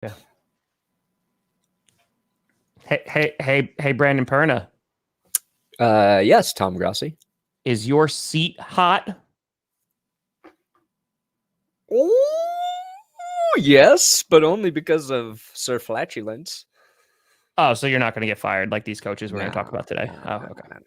Yeah. Hey, Brandon Perna. Yes, Tom Grossi. Is your seat hot? Oh, yes, but only because of Sir Flatulence. Oh, so you're not going to get fired like these coaches we're going to talk about today? No, okay. No.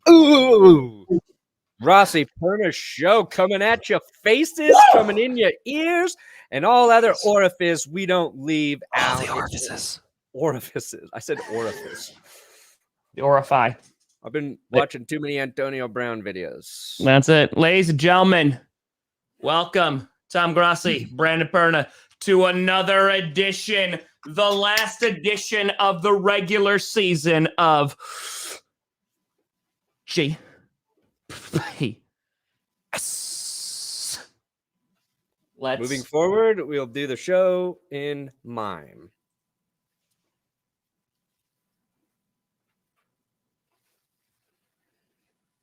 Ooh, Grossi Perna Show coming at your faces, coming in your ears, and all other orifice we don't leave All out. the orifices. Orifices. I said orifice. The orify. I've been watching too many Antonio Brown videos. That's it. Ladies and gentlemen, welcome, Tom Grossi, Brandon Perna, to another edition, the last edition of the regular season of G. Moving forward, we'll do the show in mime.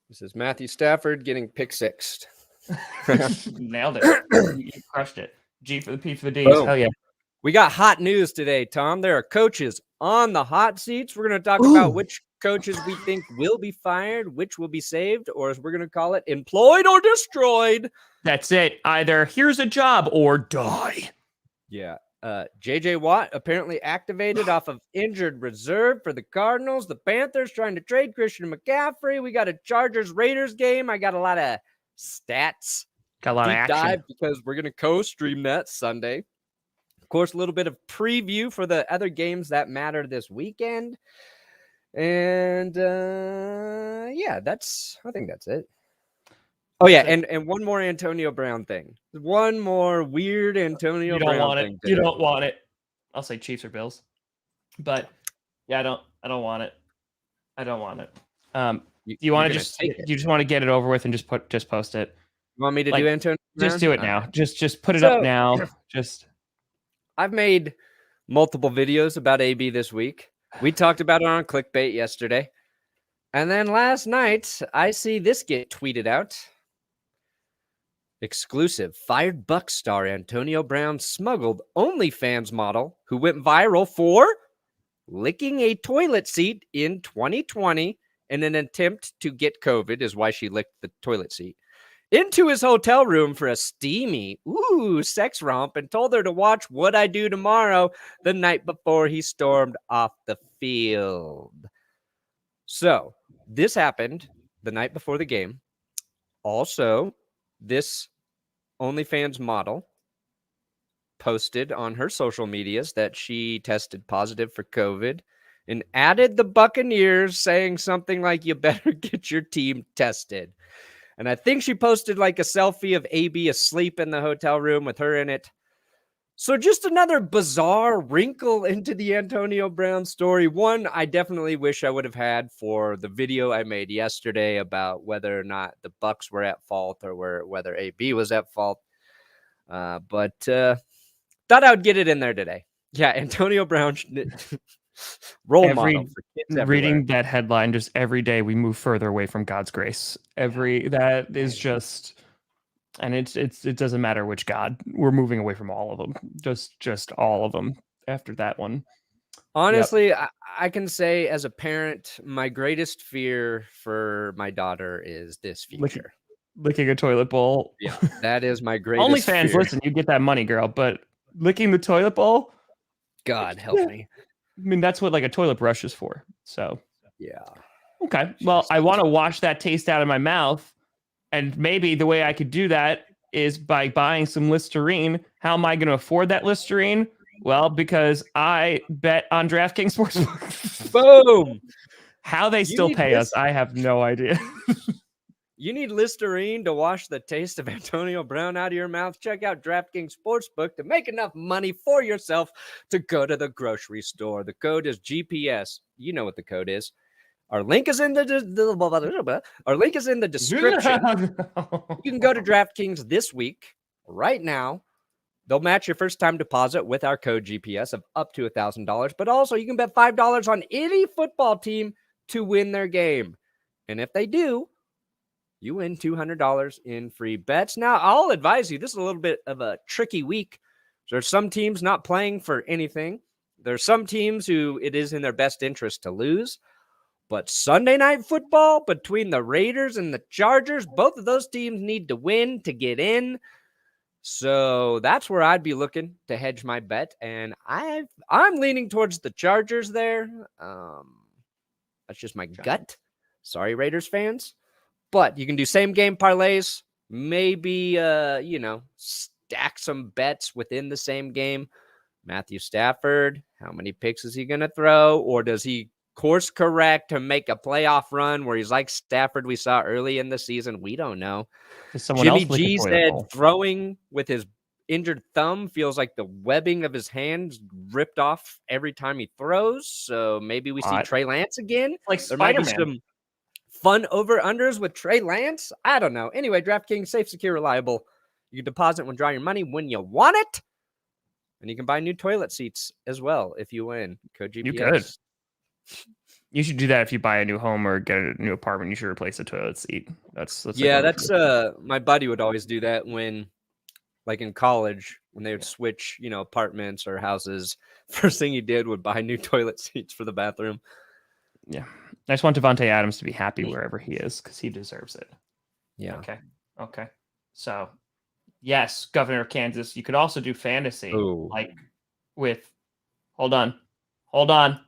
This is Matthew Stafford getting pick sixed. Nailed it. You crushed it. G for the P for the D's. Boom. Hell yeah. We got hot news today, Tom. There are coaches on the hot seats. We're going to talk about which coaches we think will be fired, which will be saved, or as we're going to call it, employed or destroyed. That's it. Either here's a job or die. Yeah. J.J. Watt apparently activated off of injured reserve for the Cardinals. The Panthers trying to trade Christian McCaffrey. We got a Chargers-Raiders game. I got a lot of stats. Got a lot of action. Dive because we're going to co-stream that Sunday. Of course, a little bit of preview for the other games that matter this weekend. And yeah, I think that's it. Oh yeah, and one more Antonio Brown thing. One more weird Antonio Brown thing. You don't want it. I'll say Chiefs or Bills. But yeah, I don't want it. I don't want it. You want to you just want to get it over with and just post it. You want me to do Antonio Brown? Just do it now. Just put it up now. I've made multiple videos about AB this week. We talked about it on Clickbait yesterday. And then last night, I see this get tweeted out. Exclusive. Fired Bucs star Antonio Brown smuggled OnlyFans model who went viral for licking a toilet seat in 2020 in an attempt to get COVID, is why she licked the toilet seat, into his hotel room for a steamy, sex romp and told her to watch What I Do Tomorrow the night before he stormed off the field. So this happened the night before the game. Also, this OnlyFans model posted on her social medias that she tested positive for COVID and added the Buccaneers, saying something like, "You better get your team tested." And I think she posted like a selfie of AB asleep in the hotel room with her in it. So just another bizarre wrinkle into the Antonio Brown story. One I definitely wish I would have had for the video I made yesterday about whether or not the Bucs were at fault or whether AB was at fault. But thought I would get it in there today. Yeah, Antonio Brown role model for kids everywhere. Reading that headline just every day, we move further away from God's grace. That is just. And it doesn't matter which God. We're moving away from all of them. Just all of them after that one. Honestly, yep. I can say as a parent, my greatest fear for my daughter is this future. Licking a toilet bowl. Yeah, that is my greatest OnlyFans, fear. Listen, you get that money, girl. But licking the toilet bowl? God help me. I mean, that's what like a toilet brush is for. So yeah. Okay. Well, I want to wash that taste out of my mouth. And maybe the way I could do that is by buying some Listerine. How am I going to afford that Listerine? Well, because I bet on DraftKings Sportsbook. Boom. How they still pay us, I have no idea. You need Listerine to wash the taste of Antonio Brown out of your mouth? Check out DraftKings Sportsbook to make enough money for yourself to go to the grocery store. The code is GPS. You know what the code is. Our link is in the description. You can go to DraftKings this week, right now. They'll match your first-time deposit with our code GPS of up to $1,000. But also, you can bet $5 on any football team to win their game. And if they do, you win $200 in free bets. Now, I'll advise you, this is a little bit of a tricky week. There's some teams not playing for anything. There's some teams who it is in their best interest to lose. But Sunday Night Football between the Raiders and the Chargers, both of those teams need to win to get in. So that's where I'd be looking to hedge my bet. And I'm leaning towards the Chargers there. That's just my gut. Sorry, Raiders fans. But you can do same game parlays, maybe, stack some bets within the same game. Matthew Stafford, how many picks is he going to throw? Or does he course correct to make a playoff run where he's like Stafford we saw early in the season? We don't know. Jimmy G said throwing with his injured thumb feels like the webbing of his hands ripped off every time he throws. So maybe we see Trey Lance again. Like there might be some fun over-unders with Trey Lance? I don't know. Anyway, DraftKings, safe, secure, reliable. You can deposit and withdraw your money when you want it. And you can buy new toilet seats as well if you win. Code GPS. You could. You should do that if you buy a new home or get a new apartment. You should replace the toilet seat. That's my buddy would always do that when, like in college, when they would switch, apartments or houses. First thing he did would buy new toilet seats for the bathroom. Yeah. I just want Devontae Adams to be happy wherever he is because he deserves it. Yeah. Okay. So, yes, Governor of Kansas. You could also do fantasy, like with. Hold on,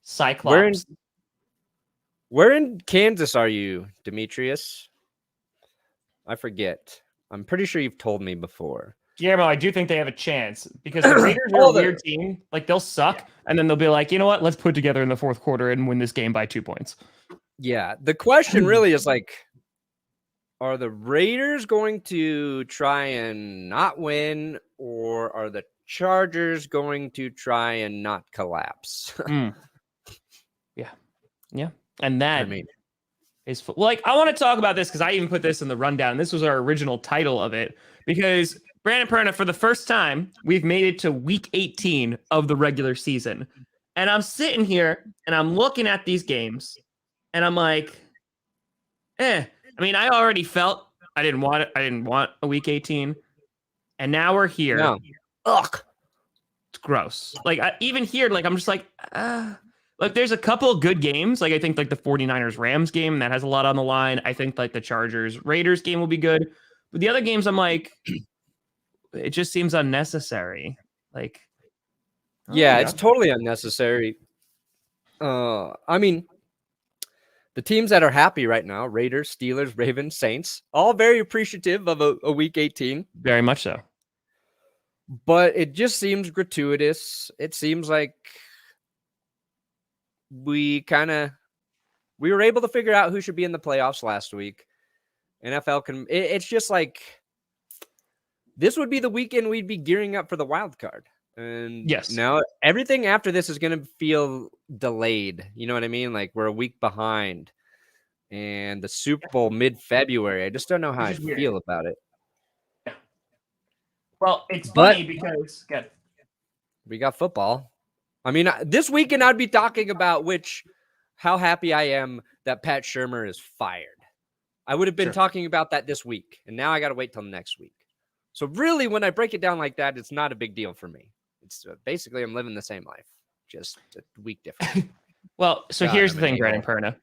Cyclops. Where in Kansas are you, Demetrius? I forget. I'm pretty sure you've told me before. Guillermo, I do think they have a chance because the Raiders are a weird team. Like they'll suck, and then they'll be like, you know what? Let's put together in the fourth quarter and win this game by 2 points. Yeah. The question really is like, are the Raiders going to try and not win, or are the Chargers going to try and not collapse? Yeah. And that is like, I want to talk about this because I even put this in the rundown. This was our original title of it because Brandon Perna, for the first time, we've made it to week 18 of the regular season. And I'm sitting here and I'm looking at these games and I'm like, I mean, I already felt I didn't want it. I didn't want a week 18. And now we're here. No. Ugh. It's gross. Like even here, like I'm just like, like there's a couple of good games. Like I think like the 49ers Rams game that has a lot on the line. I think like the Chargers Raiders game will be good. But the other games, I'm like, it just seems unnecessary. Like, it's totally unnecessary. I mean, the teams that are happy right now, Raiders, Steelers, Ravens, Saints, all very appreciative of a week 18. Very much so. But it just seems gratuitous. It seems like we were able to figure out who should be in the playoffs last week. NFL it's just like this would be the weekend we'd be gearing up for the wild card. And yes, now everything after this is going to feel delayed. You know what I mean? Like we're a week behind, and the Super Bowl mid-February. I just don't know how I feel about it. Well, it's funny because we got football. I mean, this weekend I'd be talking about how happy I am that Pat Shurmur is fired. I would have been talking about that this week, and now I got to wait till next week. So really, when I break it down like that, it's not a big deal for me. It's basically I'm living the same life, just a week different. Well, so here's the thing, Brandon Perna.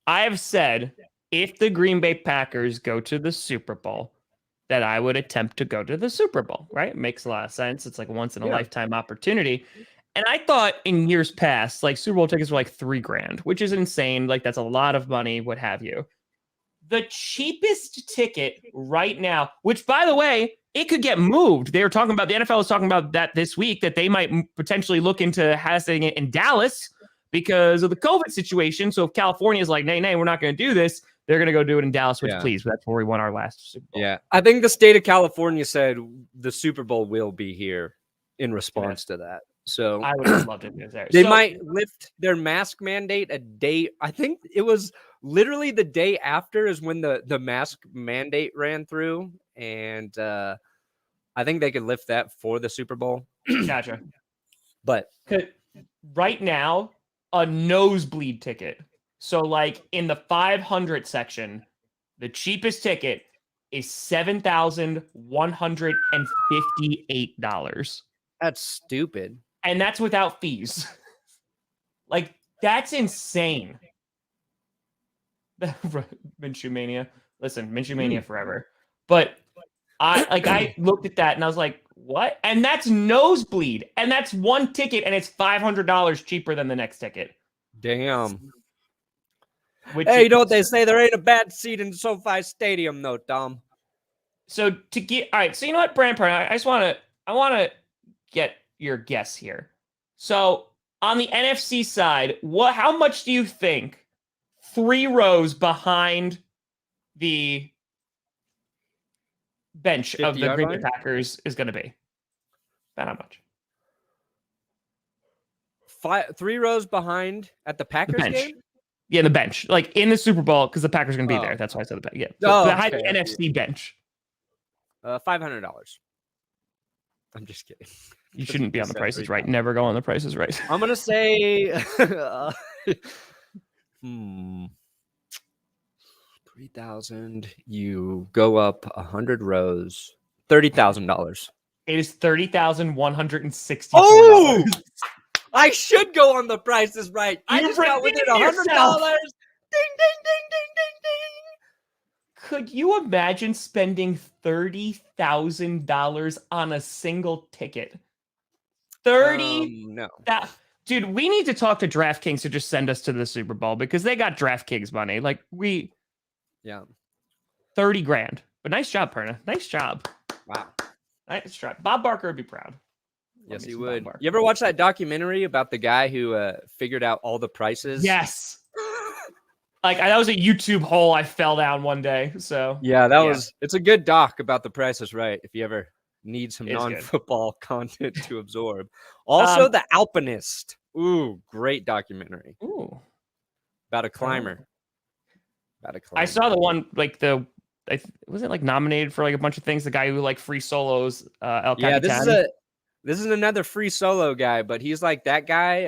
I have said if the Green Bay Packers go to the Super Bowl, that I would attempt to go to the Super Bowl, right? It makes a lot of sense. It's like a once in a lifetime opportunity. And I thought in years past, like Super Bowl tickets were like $3,000, which is insane. Like that's a lot of money, what have you. The cheapest ticket right now, which by the way, it could get moved. They were talking about, the NFL was talking about that this week, that they might potentially look into having it in Dallas because of the COVID situation. So if California is like, nay, we're not going to do this, they're going to go do it in Dallas, which Yeah. please, that's where we won our last Super Bowl. Yeah. I think the state of California said the Super Bowl will be here in response to that. So I would have loved it there. they might lift their mask mandate a day. I think it was literally the day after is when the mask mandate ran through. And I think they could lift that for the Super Bowl. Gotcha. But right now, a nosebleed ticket. So like in the 500 section, the cheapest ticket is $7,158. that's stupid. And that's without fees. Like, that's insane. Minshew Mania. Listen, Minshew Mania forever. But I looked at that and I was like, what? And that's nosebleed. And that's one ticket and it's $500 cheaper than the next ticket. Damn. Which Hey, you know what they say? There ain't a bad seat in SoFi Stadium, though, Dom. So to get all right, so you know what, Brandon Perna, I want to get your guess here. So on the NFC side, how much do you think 3 rows behind the bench of the Green Bay Packers is going to be? About how much? 3 rows behind at the Packers game? Yeah, the bench. Like in the Super Bowl, because the Packers are going to be there. That's why I said the bench. Yeah. So behind the NFC bench. $500. I'm just kidding. You shouldn't be on the Price is Right. Never go on the Price is Right. I'm going to say 3,000. You go up 100 rows. $30,000. It is $30,164. Oh! I should go on the Price is Right. I just got within $100. Ding, ding, ding, ding, ding, ding. Could you imagine spending $30,000 on a single ticket? No. Dude, we need to talk to DraftKings to just send us to the Super Bowl because they got DraftKings money. Like Yeah. 30 grand. But nice job, Perna. Nice job. Wow. Nice job. Bob Barker would be proud. Yes, he would. You ever watch that documentary about the guy who figured out all the prices? Yes. Like that was a YouTube hole I fell down one day. So yeah, it's a good doc about the Price is Right if you ever need some non-football content to absorb. Also, The Alpinist. Ooh, great documentary. Ooh. About a climber. I saw the one like was it like nominated for like a bunch of things? The guy who like free solos El Capitan. Yeah, this is another free solo guy, but he's like that guy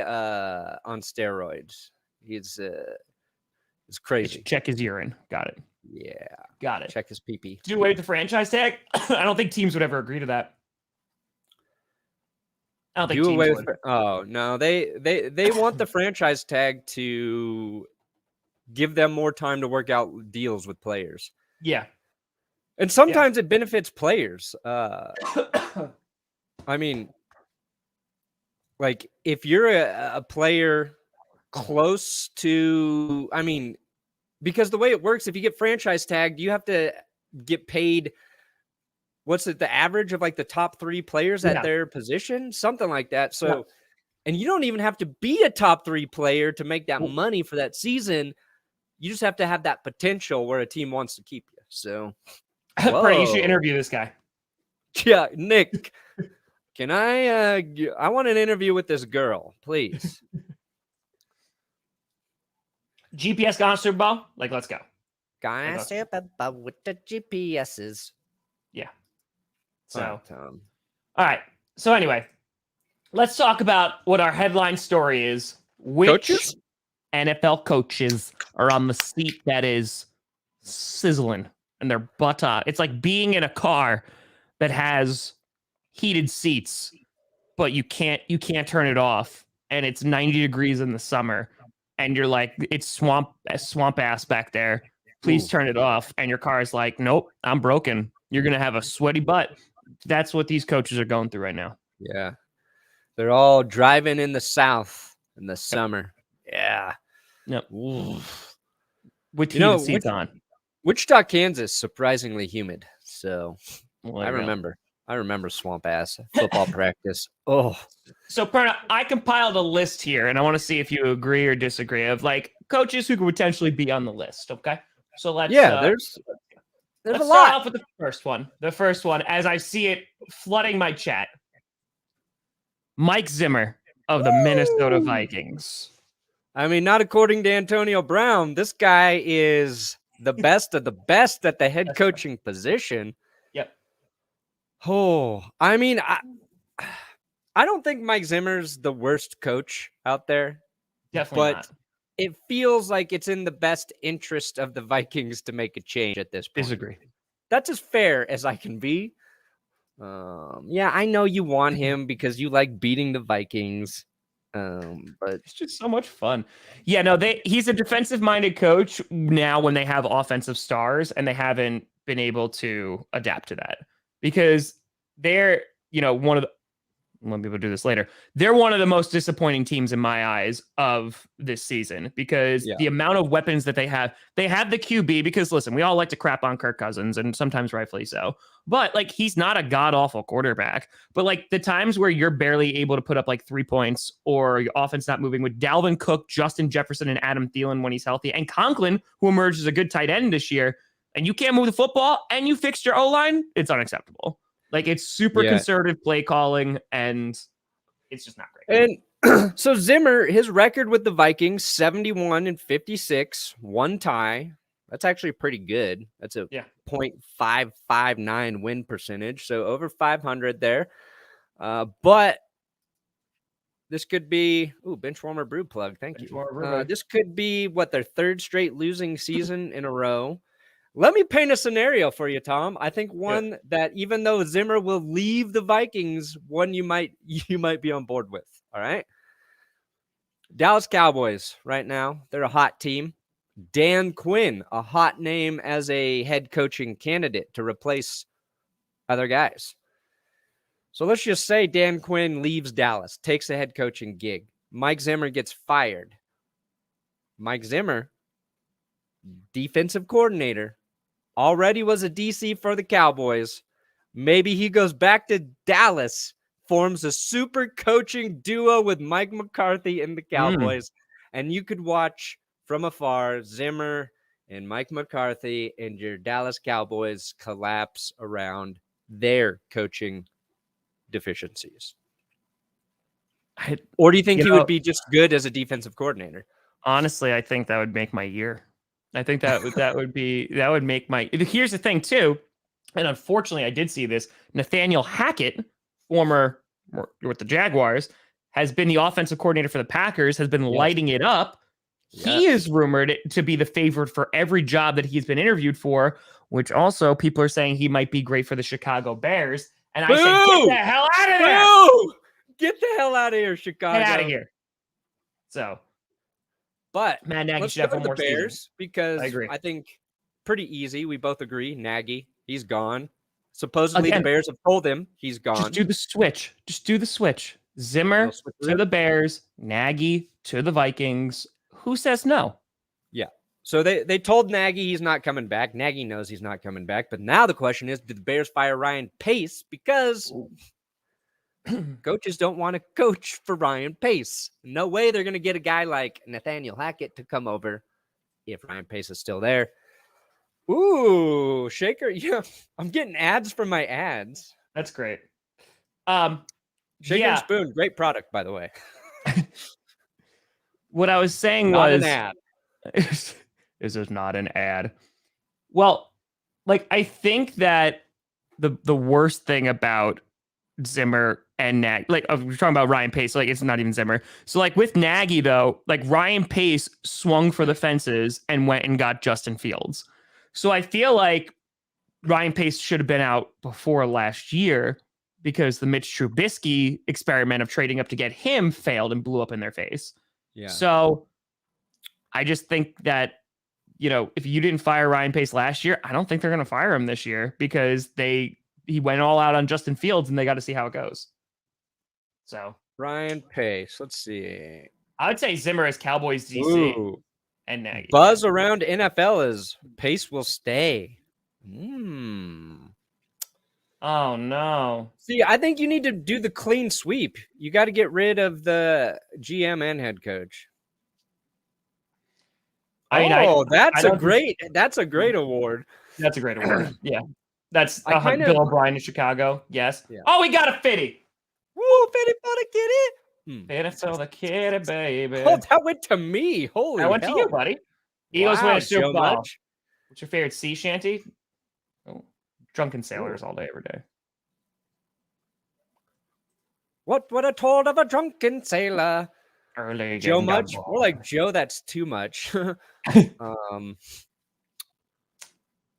on steroids. It's crazy. Check his urine. Got it. Yeah. Got it. Check his pee-pee. Do away with the franchise tag? I don't think teams would ever agree to that. I don't think teams would. Oh, no. They want the franchise tag to give them more time to work out deals with players. Yeah. And sometimes it benefits players. I mean, like if you're a player close to, because the way it works, if you get franchise tagged, you have to get paid. What's it? The average of like the top 3 players at their position, something like that. So, and you don't even have to be a top 3 player to make that money for that season. You just have to have that potential where a team wants to keep you. So, Brady, you should interview this guy. Yeah, Nick, can I want an interview with this girl, please. GPS gone Super Bowl? Like, let's go. Gonna Super Bowl with the GPSs. Yeah. So, all right. So anyway, let's talk about what our headline story is. Which coaches? NFL coaches are on the seat that is sizzling and their butt off. It's like being in a car that has heated seats, but you can't turn it off, and it's 90 degrees in the summer, and you're like, it's swamp ass back there. Please turn it off. And your car is like, nope, I'm broken. You're gonna have a sweaty butt. That's what these coaches are going through right now. Yeah, they're all driving in the South in the summer. Yeah. Yep. With heated seats on. Wichita, Kansas, surprisingly humid. So well, I remember swamp ass football practice. Oh, so Perna, I compiled a list here, and I want to see if you agree or disagree of like coaches who could potentially be on the list. Okay. So let's there's a start lot. off with the first one. The first one, as I see it flooding my chat. Mike Zimmer of the Minnesota Vikings. I mean, not according to Antonio Brown. This guy is the best of the best at the head coaching position. Yep. Oh, I mean, I don't think Mike Zimmer's the worst coach out there. Definitely but not. It feels like it's in the best interest of the Vikings to make a change at this point. Disagree. That's as fair as I can be. Yeah, I know you want him because you like beating the Vikings. But it's just so much fun. Yeah, no, he's a defensive-minded coach now when they have offensive stars, and they haven't been able to adapt to that because they're, one of the. When people do this later, they're one of the most disappointing teams in my eyes of this season because the amount of weapons that they have the QB, because listen, we all like to crap on Kirk Cousins and sometimes rightfully so, but like, he's not a god awful quarterback, but like the times where you're barely able to put up like 3 points or your offense not moving with Dalvin Cook, Justin Jefferson, and Adam Thielen when he's healthy, and Conklin, who emerged as a good tight end this year, and you can't move the football and you fixed your O-line, it's unacceptable. Like, it's super conservative play calling, and it's just not great. And so Zimmer, his record with the Vikings, 71-56, one tie. That's actually pretty good. That's a .559 win percentage, so over 500 there. But this could be Benchwarmer Brew plug. Thank you. This could be their third straight losing season in a row. Let me paint a scenario for you, Tom. I think one that, even though Zimmer will leave the Vikings, one you might be on board with. All right. Dallas Cowboys right now, they're a hot team. Dan Quinn, a hot name as a head coaching candidate to replace other guys. So let's just say Dan Quinn leaves Dallas, takes a head coaching gig. Mike Zimmer gets fired. Mike Zimmer, defensive coordinator, already was a DC for the Cowboys. Maybe he goes back to Dallas, forms a super coaching duo with Mike McCarthy and the Cowboys, and you could watch from afar Zimmer and Mike McCarthy and your Dallas Cowboys collapse around their coaching deficiencies. Or do you think he would be just good as a defensive coordinator? Honestly, I think that would make my year. I think that would make my. Here's the thing too, and unfortunately, I did see this. Nathaniel Hackett, former with the Jaguars, has been the offensive coordinator for the Packers. Has been lighting it up. He is rumored to be the favorite for every job that he's been interviewed for. Which also people are saying he might be great for the Chicago Bears. And I said, get the hell out of there! Get the hell out of here, Chicago! Get out of here! So. But Matt Nagy let's should have go one to the more Bears season. because I think pretty easy. We both agree. Nagy, he's gone. Supposedly the Bears have told him he's gone. Just do the switch. Zimmer to the Bears, Nagy to the Vikings. Who says no? Yeah. So they told Nagy he's not coming back. Nagy knows he's not coming back. But now the question is, did the Bears fire Ryan Pace? Because coaches don't want to coach for Ryan Pace. No way they're going to get a guy like Nathaniel Hackett to come over if Ryan Pace is still there. Ooh, Shaker. Yeah, I'm getting ads from my ads. That's great. Shaker and Spoon, great product, by the way. What I was saying not was... an ad. This is not an ad. Well, like, I think that the worst thing about Zimmer and Nagy, like, we're talking about Ryan Pace, like, it's not even Zimmer. So, like, with Nagy, though, like, Ryan Pace swung for the fences and went and got Justin Fields. So I feel like Ryan Pace should have been out before last year because the Mitch Trubisky experiment of trading up to get him failed and blew up in their face. Yeah. So I just think that, if you didn't fire Ryan Pace last year, I don't think they're going to fire him this year because he went all out on Justin Fields and they got to see how it goes. So Ryan Pace, let's see. I would say Zimmer is Cowboys DC and Nagy. Buzz around NFL is Pace will stay. Oh no. See, I think you need to do the clean sweep. You got to get rid of the GM and head coach. I mean, that's I a don't think- great award. that's a great award. Yeah. That's I kind Bill of O'Brien in Chicago. Yes. Yeah. Oh, we got a fitty. Woo, Fitty for the kitty. Fitty for the kitty, baby. Oh, that went to me. Holy I went to hell. you, buddy. Eagles win Wow, a Super Joe Bowl. Much. What's your favorite sea shanty? Oh, drunken sailors all day, every day. What would have told of a drunken sailor? Early Joe getting Much? down More like Joe, that's too much.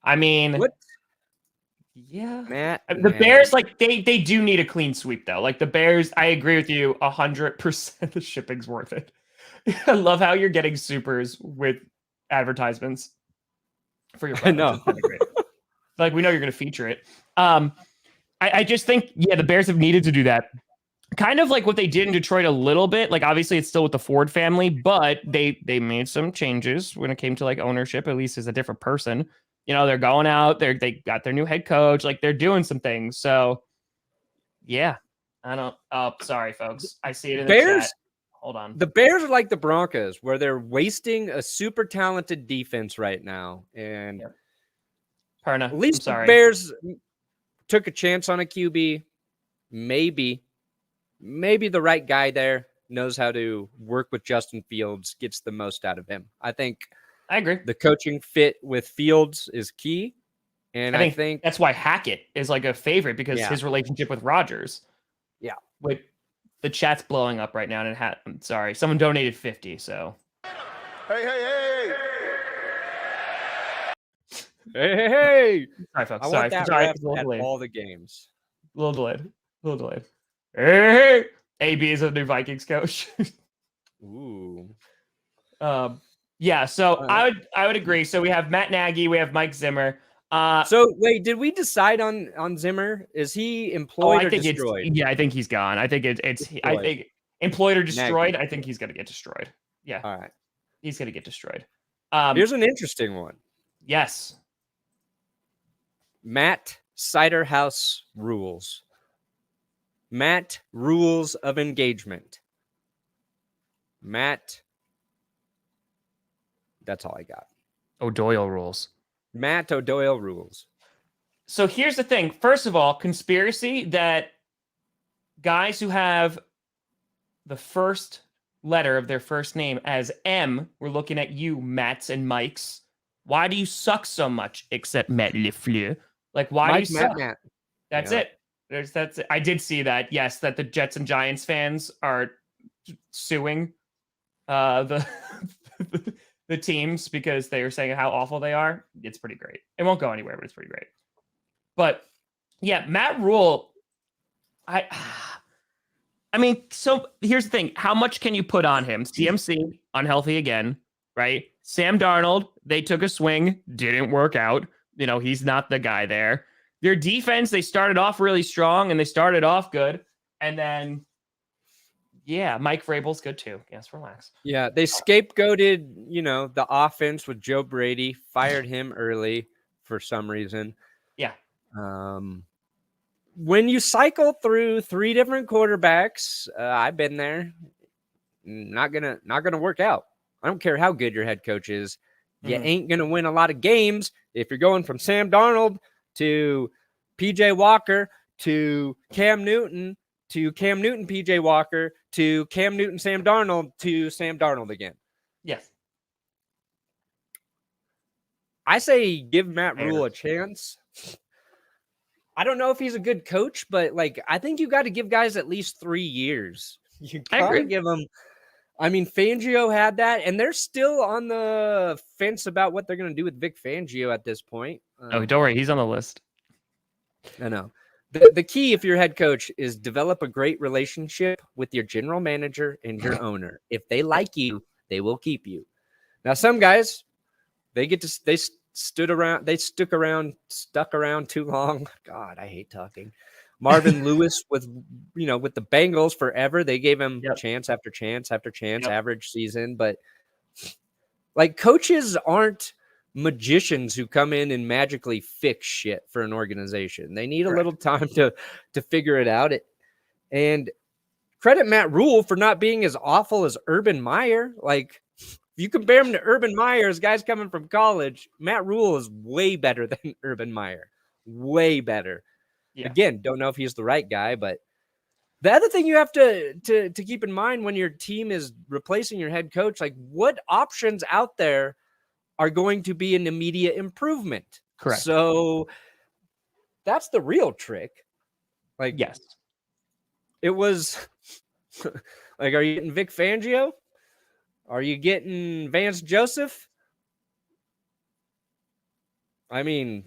I mean, What? yeah. Matt, The Bears, like they do need a clean sweep though. Like the Bears, I agree with you 100%. The shipping's worth it. I love how you're getting supers with advertisements for your product. I know. It's kinda great. Like we know you're going to feature it. I just think the Bears have needed to do that. Kind of like what they did in Detroit a little bit. Like obviously it's still with the Ford family, but they made some changes when it came to like ownership. At least as a different person. You know, they're going out. They got their new head coach. Like they're doing some things. So yeah, I don't. Oh, sorry, folks. I see it in the Bears. chat. Hold on. The Bears are like the Broncos, where they're wasting a super talented defense right now, and Perna, at least I'm sorry. the Bears took a chance on a QB. Maybe the right guy there knows how to work with Justin Fields, gets the most out of him. I think I agree. the coaching fit with Fields is key. And I think that's why Hackett is like a favorite because his relationship with Rodgers. Yeah. With the chat's blowing up right now. And I'm sorry. Someone donated 50. So. Hey. Hey. Sorry, folks. I Sorry. want that Sorry. rep At all the games. A little delayed. Hey. AB is a new Vikings coach. Ooh. Yeah, so I would agree. So we have Matt Nagy, we have Mike Zimmer. So wait, did we decide on Zimmer? Is he employed or destroyed? I think he's gone. I think it's destroyed. I think employed or destroyed. Nagy. I think he's gonna get destroyed. Yeah. All right. He's gonna get destroyed. Here's an interesting one. Yes. Matt Ciderhouse rules. Matt rules of engagement. Matt. That's all I got. O'Doyle rules. Matt O'Doyle rules. So here's the thing. First of all, conspiracy that guys who have the first letter of their first name as M, we're looking at you, Matts and Mikes. Why do you suck so much? Except Matt Lefleur. Like, why Mike, do you suck? Matt. That's it. That's it. I did see that. Yes, that the Jets and Giants fans are suing the teams because they were saying how awful they are. It's pretty great. It won't go anywhere, but it's pretty great. But yeah, Matt Rhule. I mean, so here's the thing. How much can you put on him? CMC, unhealthy again, right? Sam Darnold, they took a swing, didn't work out. You know, he's not the guy there. Their defense, they started off really strong and they started off good. And then, yeah, Mike Vrabel's good too. Yes, relax. Yeah, they scapegoated, the offense with Joe Brady, fired him early for some reason. Yeah. When you cycle through 3 different quarterbacks, I've been there. Not gonna work out. I don't care how good your head coach is. You ain't gonna win a lot of games if you're going from Sam Darnold to PJ Walker to Cam Newton PJ Walker to Cam Newton Sam Darnold to Sam Darnold again. Yes. I say give Matt Rhule a chance. I don't know if he's a good coach, but I think you got to give guys at least 3 years. You got to give them. I mean, Fangio had that, and they're still on the fence about what they're going to do with Vic Fangio at this point. Oh, don't worry. He's on the list. I know. The key, if you're head coach, is develop a great relationship with your general manager and your owner. If they like you, they will keep you. Now, some guys, stuck around too long. God, I hate talking. Marvin Lewis with the Bengals forever. They gave him chance after chance after chance, average season. But coaches aren't magicians who come in and magically fix shit for an organization. They need a little time to figure it out. And credit Matt Rhule for not being as awful as Urban Meyer. If you compare him to Urban Meyer, as guys coming from college, Matt Rhule is way better than Urban Meyer. Way better. Yeah. Again, don't know if he's the right guy, but the other thing you have to keep in mind when your team is replacing your head coach, like what options out there are going to be an immediate improvement. Correct. So that's the real trick. Like, yes, it was like, are you getting Vic Fangio? Are you getting Vance Joseph? I mean,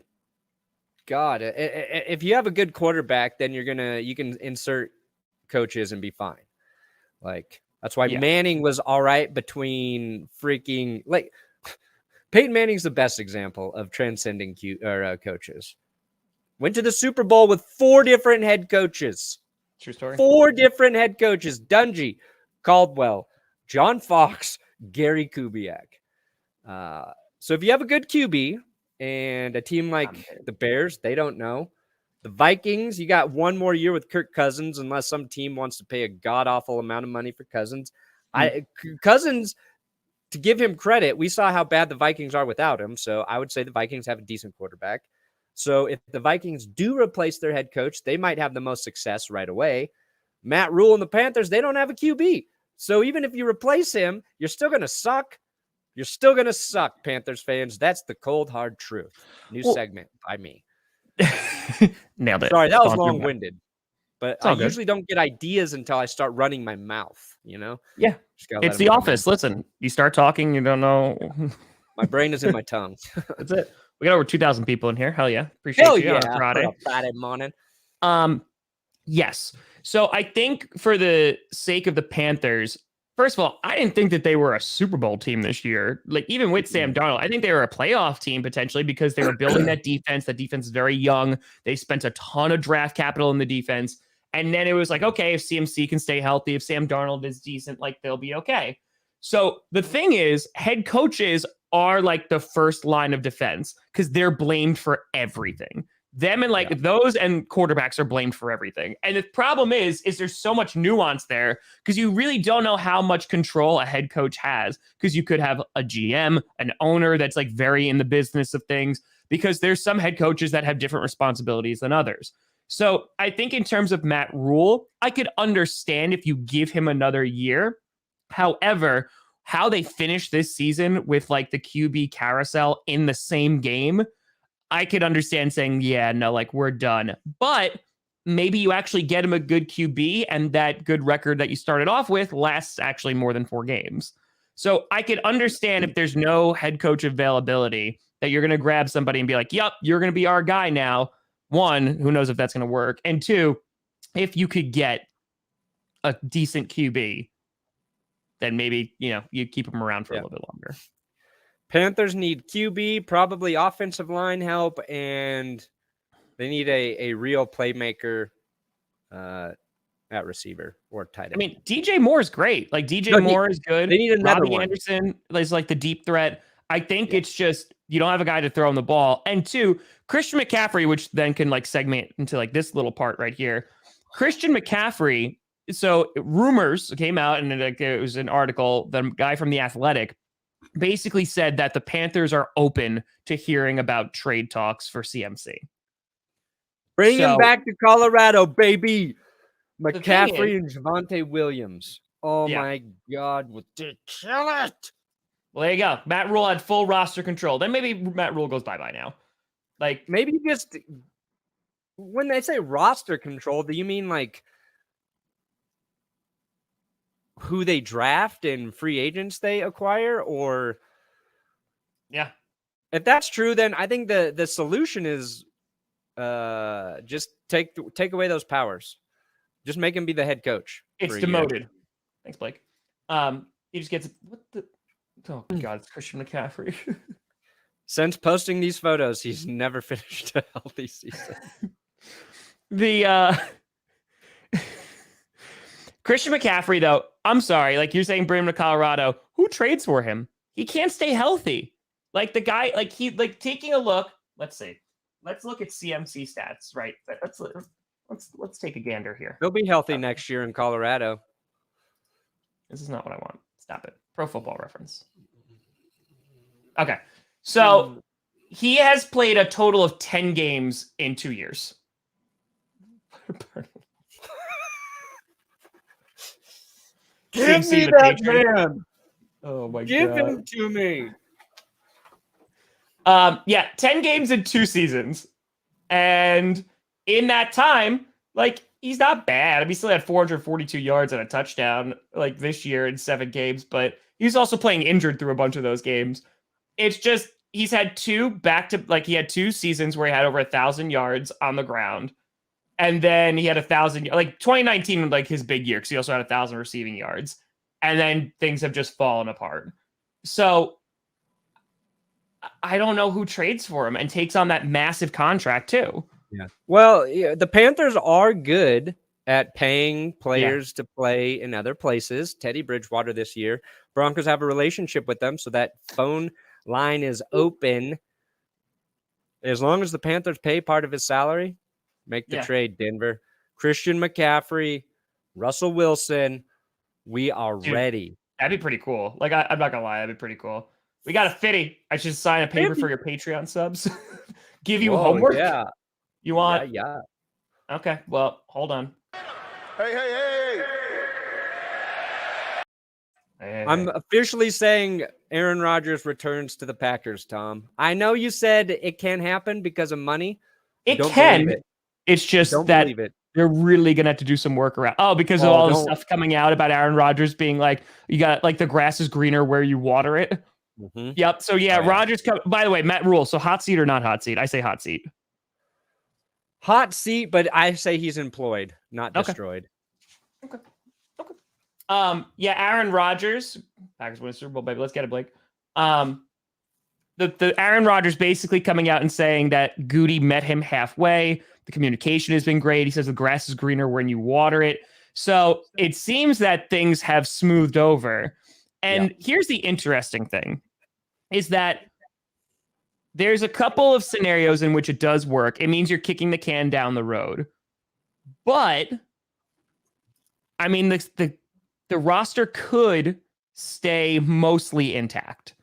God, if you have a good quarterback, then you can insert coaches and be fine. Like, that's why Manning was all right between freaking, like, Peyton Manning's the best example of transcending coaches. Went to the Super Bowl with 4 different head coaches. True story. 4 different head coaches: Dungy, Caldwell, John Fox, Gary Kubiak. So if you have a good QB and a team like the Bears, they don't know. The Vikings, you got one more year with Kirk Cousins, unless some team wants to pay a god-awful amount of money for Cousins. Cousins, to give him credit, we saw how bad the Vikings are without him, so I would say the Vikings have a decent quarterback. So if the Vikings do replace their head coach, they might have the most success right away. Matt Rhule and the Panthers, they don't have a QB. So even if you replace him, you're still going to suck. You're still going to suck, Panthers fans. That's the cold, hard truth. New segment by me. Nailed it. Sorry, that was long-winded. But I usually usually don't get ideas until I start running my mouth, you know? Yeah. It's The Office. Listen, you start talking, you don't know. My brain is in my tongue. That's it. We got over 2,000 people in here. Hell yeah. Appreciate you on a Friday. Friday morning. Yes. So I think for the sake of the Panthers, first of all, I didn't think that they were a Super Bowl team this year. Like, even with Sam Darnold, I think they were a playoff team potentially because they were building that defense. That defense is very young. They spent a ton of draft capital in the defense. And then it was like, okay, if CMC can stay healthy, if Sam Darnold is decent, like, they'll be okay. So the thing is, head coaches are like the first line of defense because they're blamed for everything. Them and those and quarterbacks are blamed for everything. And the problem is there's so much nuance there because you really don't know how much control a head coach has, because you could have a GM, an owner that's like very in the business of things, because there's some head coaches that have different responsibilities than others. So I think in terms of Matt Rhule, I could understand if you give him another year. However, how they finish this season with like the QB carousel in the same game, I could understand saying, yeah, no, like, we're done. But maybe you actually get him a good QB and that good record that you started off with lasts actually more than 4 games. So I could understand if there's no head coach availability that you're going to grab somebody and be like, yep, you're going to be our guy now. 1, who knows if that's going to work? And 2, if you could get a decent QB, then maybe, you keep him around for a little bit longer. Panthers need QB, probably offensive line help, and they need a real playmaker at receiver or tight end. I mean, DJ Moore is great. Like, Moore is good. They need another Robbie one. Anderson is like the deep threat. I think it's just you don't have a guy to throw him the ball. And 2, Christian McCaffrey, which then can like segment into like this little part right here. Christian McCaffrey. So rumors came out, and it was an article. The guy from The Athletic basically said that the Panthers are open to hearing about trade talks for CMC. Bring him back to Colorado, baby. McCaffrey and Javonte Williams. Oh my God, would they kill it? Well, there you go. Matt Rhule had full roster control. Then maybe Matt Rhule goes bye-bye now. Like, maybe just when they say roster control, do you mean like who they draft and free agents they acquire? Or if that's true, then I think the solution is just take away those powers. Just make him be the head coach. It's demoted. Thanks, Blake. He just gets oh God, it's Christian McCaffrey. Since posting these photos, he's never finished a healthy season. Christian McCaffrey, though, I'm sorry. Like, you're saying bring him to Colorado. Who trades for him? He can't stay healthy. Like, the guy, like, taking a look. Let's see. Let's look at CMC stats, right? Let's take a gander here. He'll be healthy next year in Colorado. This is not what I want. Stop it. Pro Football Reference. Okay. So he has played a total of 10 games in 2 years. Give me that man. Oh my Give God. him to me. 10 games in 2 seasons. And in that time, like, he's not bad. I mean, he still had 442 yards and a touchdown, like, this year in 7 games, but he's also playing injured through a bunch of those games. It's just, he's had he had 2 seasons where he had over 1,000 yards on the ground. And then he had 1,000, like 2019, like his big year, because he also had 1,000 receiving yards. And then things have just fallen apart. So I don't know who trades for him and takes on that massive contract too. Yeah. Well, the Panthers are good at paying players to play in other places. Teddy Bridgewater this year. Broncos have a relationship with them, so that phone line is open. As long as the Panthers pay part of his salary, make the trade, Denver. Christian McCaffrey, Russell Wilson, we are ready. That'd be pretty cool. Like, I'm not going to lie, that'd be pretty cool. We got a Fitty. I should sign a paper for your Patreon subs. Give you homework? Yeah. You want? Yeah. Okay, well, hold on. Hey. I'm officially saying Aaron Rodgers returns to the Packers, Tom. I know you said it can't happen because of money. It can. It's just that they're really going to have to do some work around. Oh, because of all the stuff coming out about Aaron Rodgers being like, you got like the grass is greener where you water it. Mm-hmm. Yep. So Rodgers. By the way, Matt Rhule. So hot seat or not hot seat? I say hot seat. Hot seat, but I say he's employed, not destroyed. Okay. Aaron Rodgers. Packers win Super Bowl, baby. Let's get it, Blake. The Aaron Rodgers basically coming out and saying that Goody met him halfway. The communication has been great. He says the grass is greener when you water it. So it seems that things have smoothed over. And here's the interesting thing, is that there's a couple of scenarios in which it does work. It means you're kicking the can down the road. But, I mean, the roster could stay mostly intact.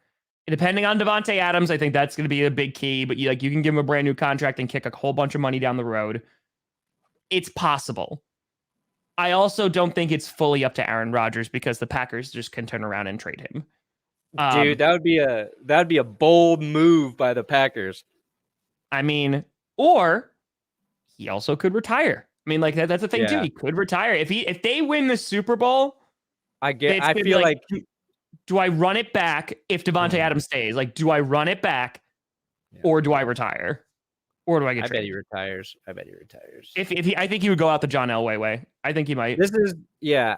Depending on Devontae Adams, I think that's going to be a big key. But you can give him a brand new contract and kick a whole bunch of money down the road. It's possible. I also don't think it's fully up to Aaron Rodgers because the Packers just can turn around and trade him. Dude, that'd be a bold move by the Packers. I mean, or he also could retire. I mean, like that's the thing too. He could retire if they win the Super Bowl. I feel like do I run it back if Devontae Adams stays? Like, do I run it back, or do I retire, or do I get traded? I bet he retires. If I think he would go out the John Elway way. I think he might.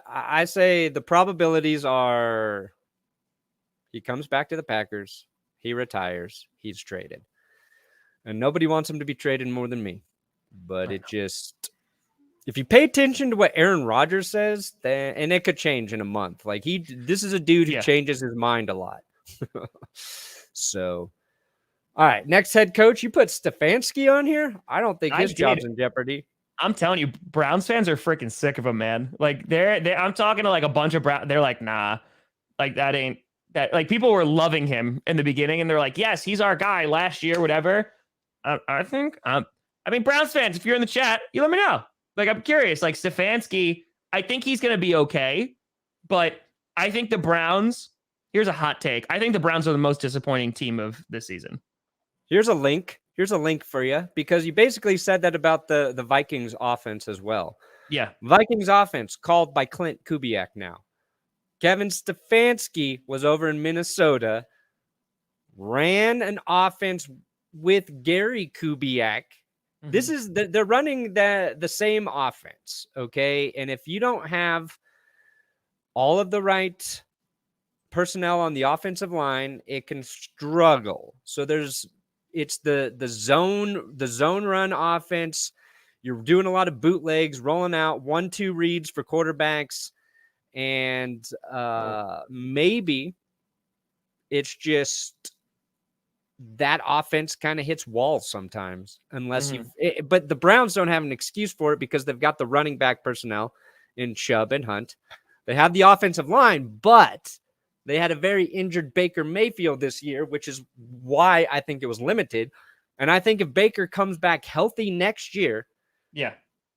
I say the probabilities are he comes back to the Packers, he retires, he's traded, and nobody wants him to be traded more than me. But if you pay attention to what Aaron Rodgers says, and it could change in a month. Like this is a dude who changes his mind a lot. So, all right, next head coach, you put Stefanski on here. I don't think his job's in jeopardy. I'm telling you, Browns fans are freaking sick of him, man. Like I'm talking to like a bunch of Brown. They're like, nah, like that ain't that. Like people were loving him in the beginning, and they're like, yes, he's our guy last year, whatever. I think. I mean, Browns fans, if you're in the chat, you let me know. Like, I'm curious. Like, Stefanski, I think he's going to be okay. But I think the Browns, here's a hot take. I think the Browns are the most disappointing team of this season. Here's a link. Here's a link for you because you basically said that about the Vikings offense as well. Yeah. Vikings offense called by Clint Kubiak now. Kevin Stefanski was over in Minnesota, ran an offense with Gary Kubiak. This is they're running the same offense, okay? And if you don't have all of the right personnel on the offensive line, it can struggle. So it's the zone run offense. You're doing a lot of bootlegs, rolling out 1-2 reads for quarterbacks, and maybe it's just that offense kind of hits walls sometimes unless but the Browns don't have an excuse for it because they've got the running back personnel in Chubb and Hunt. They have the offensive line, but They had a very injured Baker Mayfield this year, which is why I think it was limited. And I think if Baker comes back healthy next year,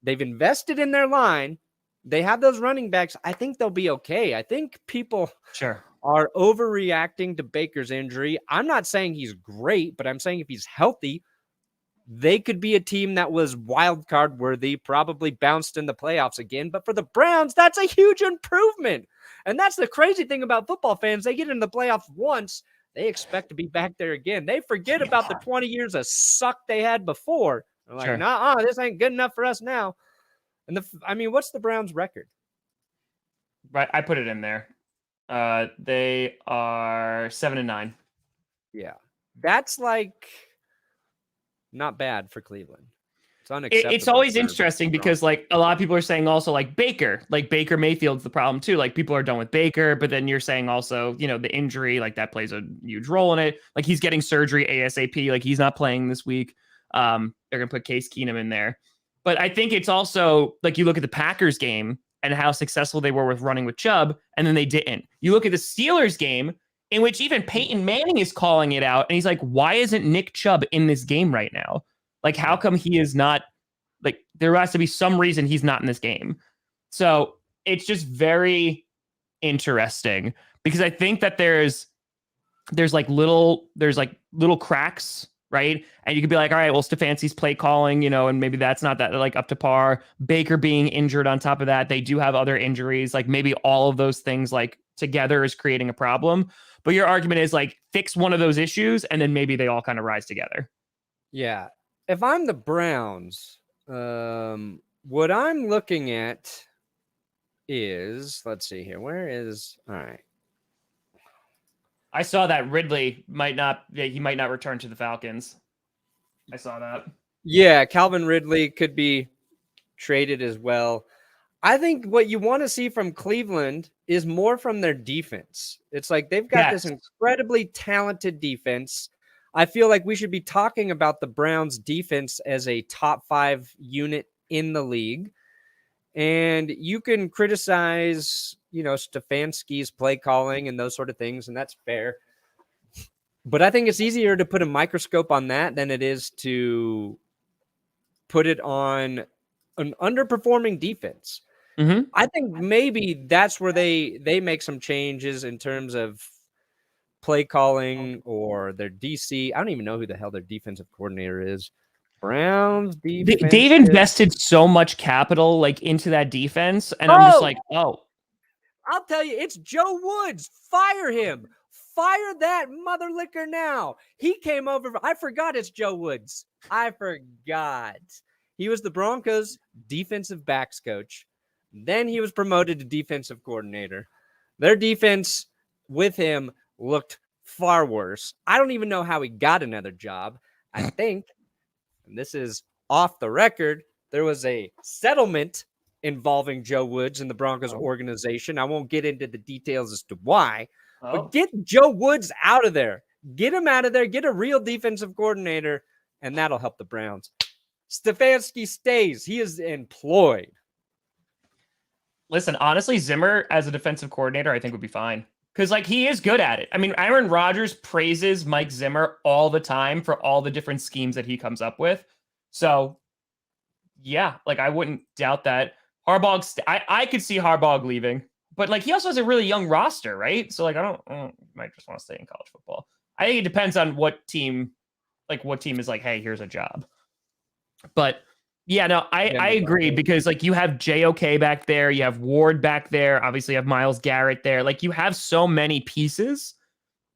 they've invested in their line. They have those running backs. I think they'll be okay. I think people are overreacting to Baker's injury. I'm not saying he's great, but I'm saying if he's healthy, they could be a team that was wild card worthy, probably bounced in the playoffs again. But for the Browns, that's a huge improvement. And that's the crazy thing about football fans. They get in the playoffs once, they expect to be back there again. They forget about the 20 years of suck they had before. They're like, nah, this ain't good enough for us now. And what's the Browns' record? Right, I put it in there. They are 7-9. Yeah, that's like not bad for Cleveland. It's unacceptable. It's always interesting because like a lot of people are saying also like Baker Mayfield's the problem too. Like people are done with Baker, but then you're saying also, the injury, like that plays a huge role in it. Like he's getting surgery ASAP. Like he's not playing this week. They're going to put Case Keenum in there. But I think it's also like you look at the Packers game and how successful they were with running with Chubb, and then they didn't. You look at the Steelers game in which even Peyton Manning is calling it out, and he's like, why isn't Nick Chubb in this game right now? Like, how come he is not, like, there has to be some reason he's not in this game. So it's just very interesting because I think that there's little cracks, right? And you could be like, all right, well, Stefanski's play calling, and maybe that's not that like up to par. Baker being injured on top of that. They do have other injuries. Like maybe all of those things like together is creating a problem. But your argument is like fix one of those issues and then maybe they all kind of rise together. Yeah. If I'm the Browns, what I'm looking at is, let's see here. All right. I saw that Ridley might not return to the Falcons. I saw that. Yeah, Calvin Ridley could be traded as well. I think what you want to see from Cleveland is more from their defense. It's like they've got this incredibly talented defense. I feel like we should be talking about the Browns defense as a top 5 unit in the league. And you can criticize, Stefanski's play calling and those sort of things, and that's fair. But I think it's easier to put a microscope on that than it is to put it on an underperforming defense. Mm-hmm. I think maybe that's where they make some changes in terms of play calling or their DC. I don't even know who the hell their defensive coordinator is. Browns defense. They've invested so much capital like into that defense, and I'm just like, I'll tell you, it's Joe Woods. Fire him. Fire that mother licker now. He came over. I forgot it's Joe Woods. I forgot. He was the Broncos defensive backs coach. Then he was promoted to defensive coordinator. Their defense with him looked far worse. I don't even know how he got another job. I think, and this is off the record, there was a settlement involving Joe Woods and the Broncos organization. I won't get into the details as to why, but get Joe Woods out of there. Get him out of there. Get a real defensive coordinator, and that'll help the Browns. Stefanski stays. He is employed. Listen, honestly, Zimmer as a defensive coordinator, I think would be fine. Because, like, he is good at it. I mean, Aaron Rodgers praises Mike Zimmer all the time for all the different schemes that he comes up with. So, yeah, like, I wouldn't doubt that. Harbaugh, I could see Harbaugh leaving. But, like, he also has a really young roster, right? So, like, might just want to stay in college football. I think it depends on what team is like, hey, here's a job. But, yeah, no, I agree because, like, you have JOK back there. You have Ward back there. Obviously, you have Myles Garrett there. Like, you have so many pieces.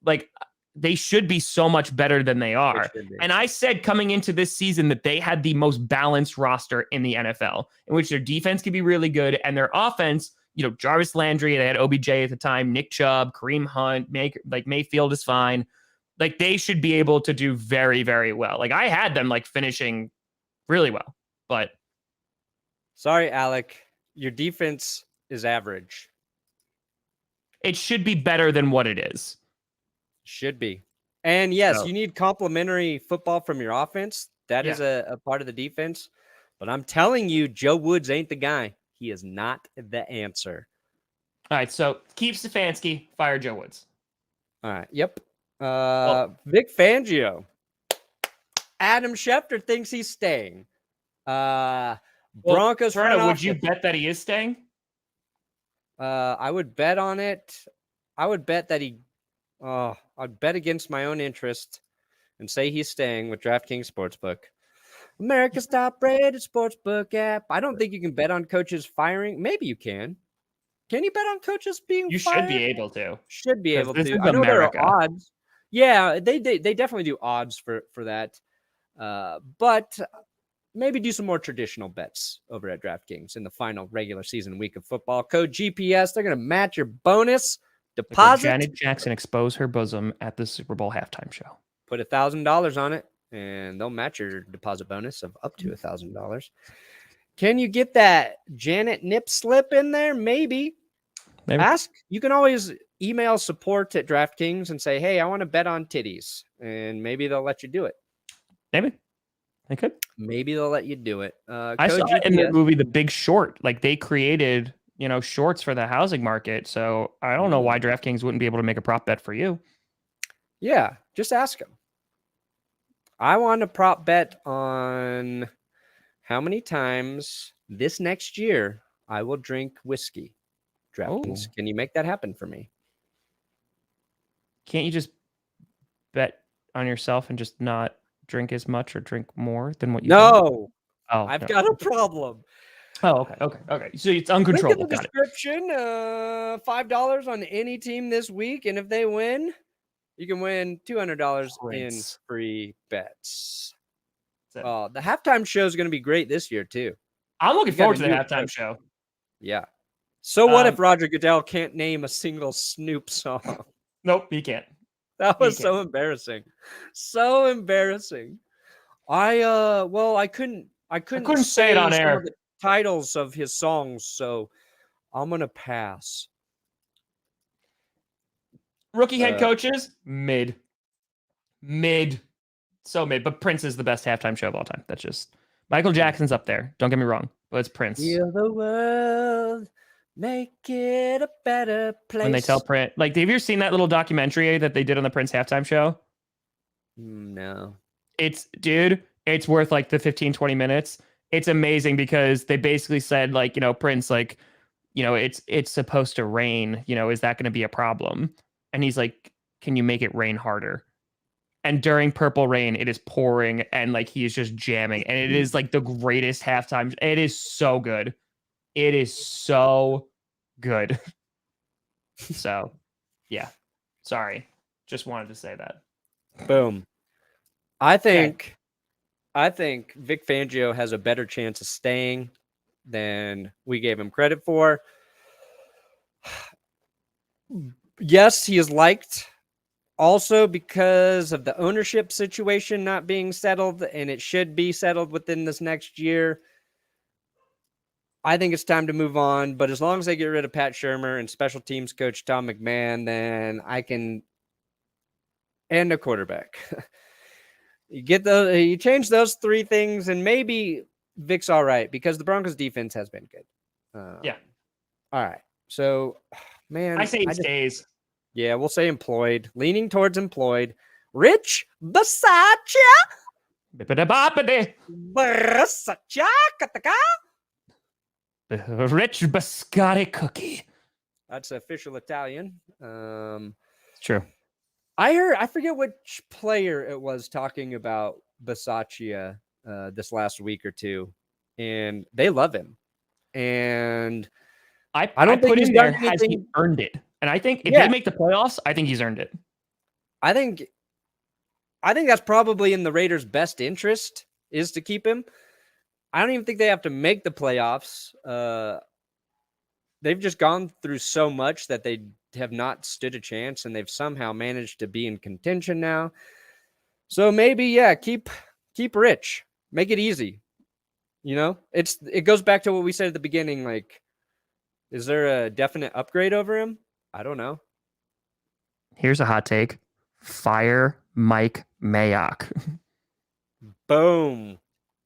Like, they should be so much better than they are. And I said coming into this season that they had the most balanced roster in the NFL, in which their defense could be really good and their offense, Jarvis Landry, they had OBJ at the time, Nick Chubb, Kareem Hunt, Mayfield is fine. Like, they should be able to do very, very well. Like, I had them, like, finishing really well. But sorry, Alec, your defense is average. It should be better than what it is. Should be. And yes, you need complementary football from your offense. That is a part of the defense. But I'm telling you, Joe Woods ain't the guy. He is not the answer. All right, so keep Stefanski, fire Joe Woods. All right. Yep. Vic Fangio. Adam Schefter thinks he's staying. Broncos front Perna, would you office. bet that he is staying? I would bet on it. I would bet that I'd bet against my own interest and say he's staying with DraftKings Sportsbook. America's top-rated sportsbook app. I don't think you can bet on coaches firing. Maybe you can. Can you bet on coaches being You fired? should be able to. Should be able This to. is I know America. there are odds. Yeah, they definitely do odds for that. But maybe do some more traditional bets over at DraftKings in the final regular season week of football. Code GPS. They're going to match your bonus deposit. Janet Jackson expose her bosom at the Super Bowl halftime show. Put $1,000 on it, and they'll match your deposit bonus of up to $1,000. Can you get that Janet nip slip in there? Maybe. Ask. You can always email support at DraftKings and say, hey, I want to bet on titties. And maybe they'll let you do it. Maybe. They could. Maybe they'll let you do it. I saw it in the movie The Big Short. Like they created, shorts for the housing market. So I don't know why DraftKings wouldn't be able to make a prop bet for you. Yeah, just ask them. I want a prop bet on how many times this next year I will drink whiskey. DraftKings, Can you make that happen for me? Can't you just bet on yourself and just not drink as much or drink more than what you No. Oh, I've got a problem. Oh, okay. So it's uncontrollable. Link in the description. $5 on any team this week, and if they win, you can win $200 in free bets. The halftime show is going to be great this year too. I'm looking forward to the halftime show. Yeah. So what if Roger Goodell can't name a single Snoop song? Nope, he can't. That was so embarrassing. So embarrassing. I couldn't say it on air. The titles of his songs, so I'm gonna pass. Rookie head coaches, mid. So mid. But Prince is the best halftime show of all time. That's just Michael Jackson's up there. Don't get me wrong, but it's Prince. Heal the world, make it a better place. When they tell Prince, like, have you ever seen that little documentary that they did on the Prince halftime show? No. It's worth like the 15-20 minutes. It's amazing because they basically said, like, Prince, like, it's supposed to rain, is that going to be a problem? And he's like, can you make it rain harder? And during Purple Rain, it is pouring and like he is just jamming. And it is like the greatest halftime. It is so good. It is so good. So, yeah. Sorry. Just wanted to say that. Boom. I think Vic Fangio has a better chance of staying than we gave him credit for. Yes, he is liked also because of the ownership situation not being settled, and it should be settled within this next year. I think it's time to move on, but as long as they get rid of Pat Shurmur and special teams coach Tom McMahon, then I can and a quarterback. You change those three things, and maybe Vic's all right because the Broncos defense has been good. Yeah. All right. So, man, I say he stays. Yeah, we'll say employed. Leaning towards employed. Rich Bisaccia. Bisaccia. The rich biscotti cookie. That's official Italian. It's true. I forget which player it was talking about Bisaccia this last week or two, and they love him. And I don't think put he's in there done has anything. he earned it. And I think if they make the playoffs, I think he's earned it. I think that's probably in the Raiders' best interest is to keep him. I don't even think they have to make the playoffs. They've just gone through so much that they have not stood a chance, and they've somehow managed to be in contention now. So maybe, keep Rich. Make it easy. It goes back to what we said at the beginning. Like, is there a definite upgrade over him? I don't know. Here's a hot take. Fire Mike Mayock. Boom.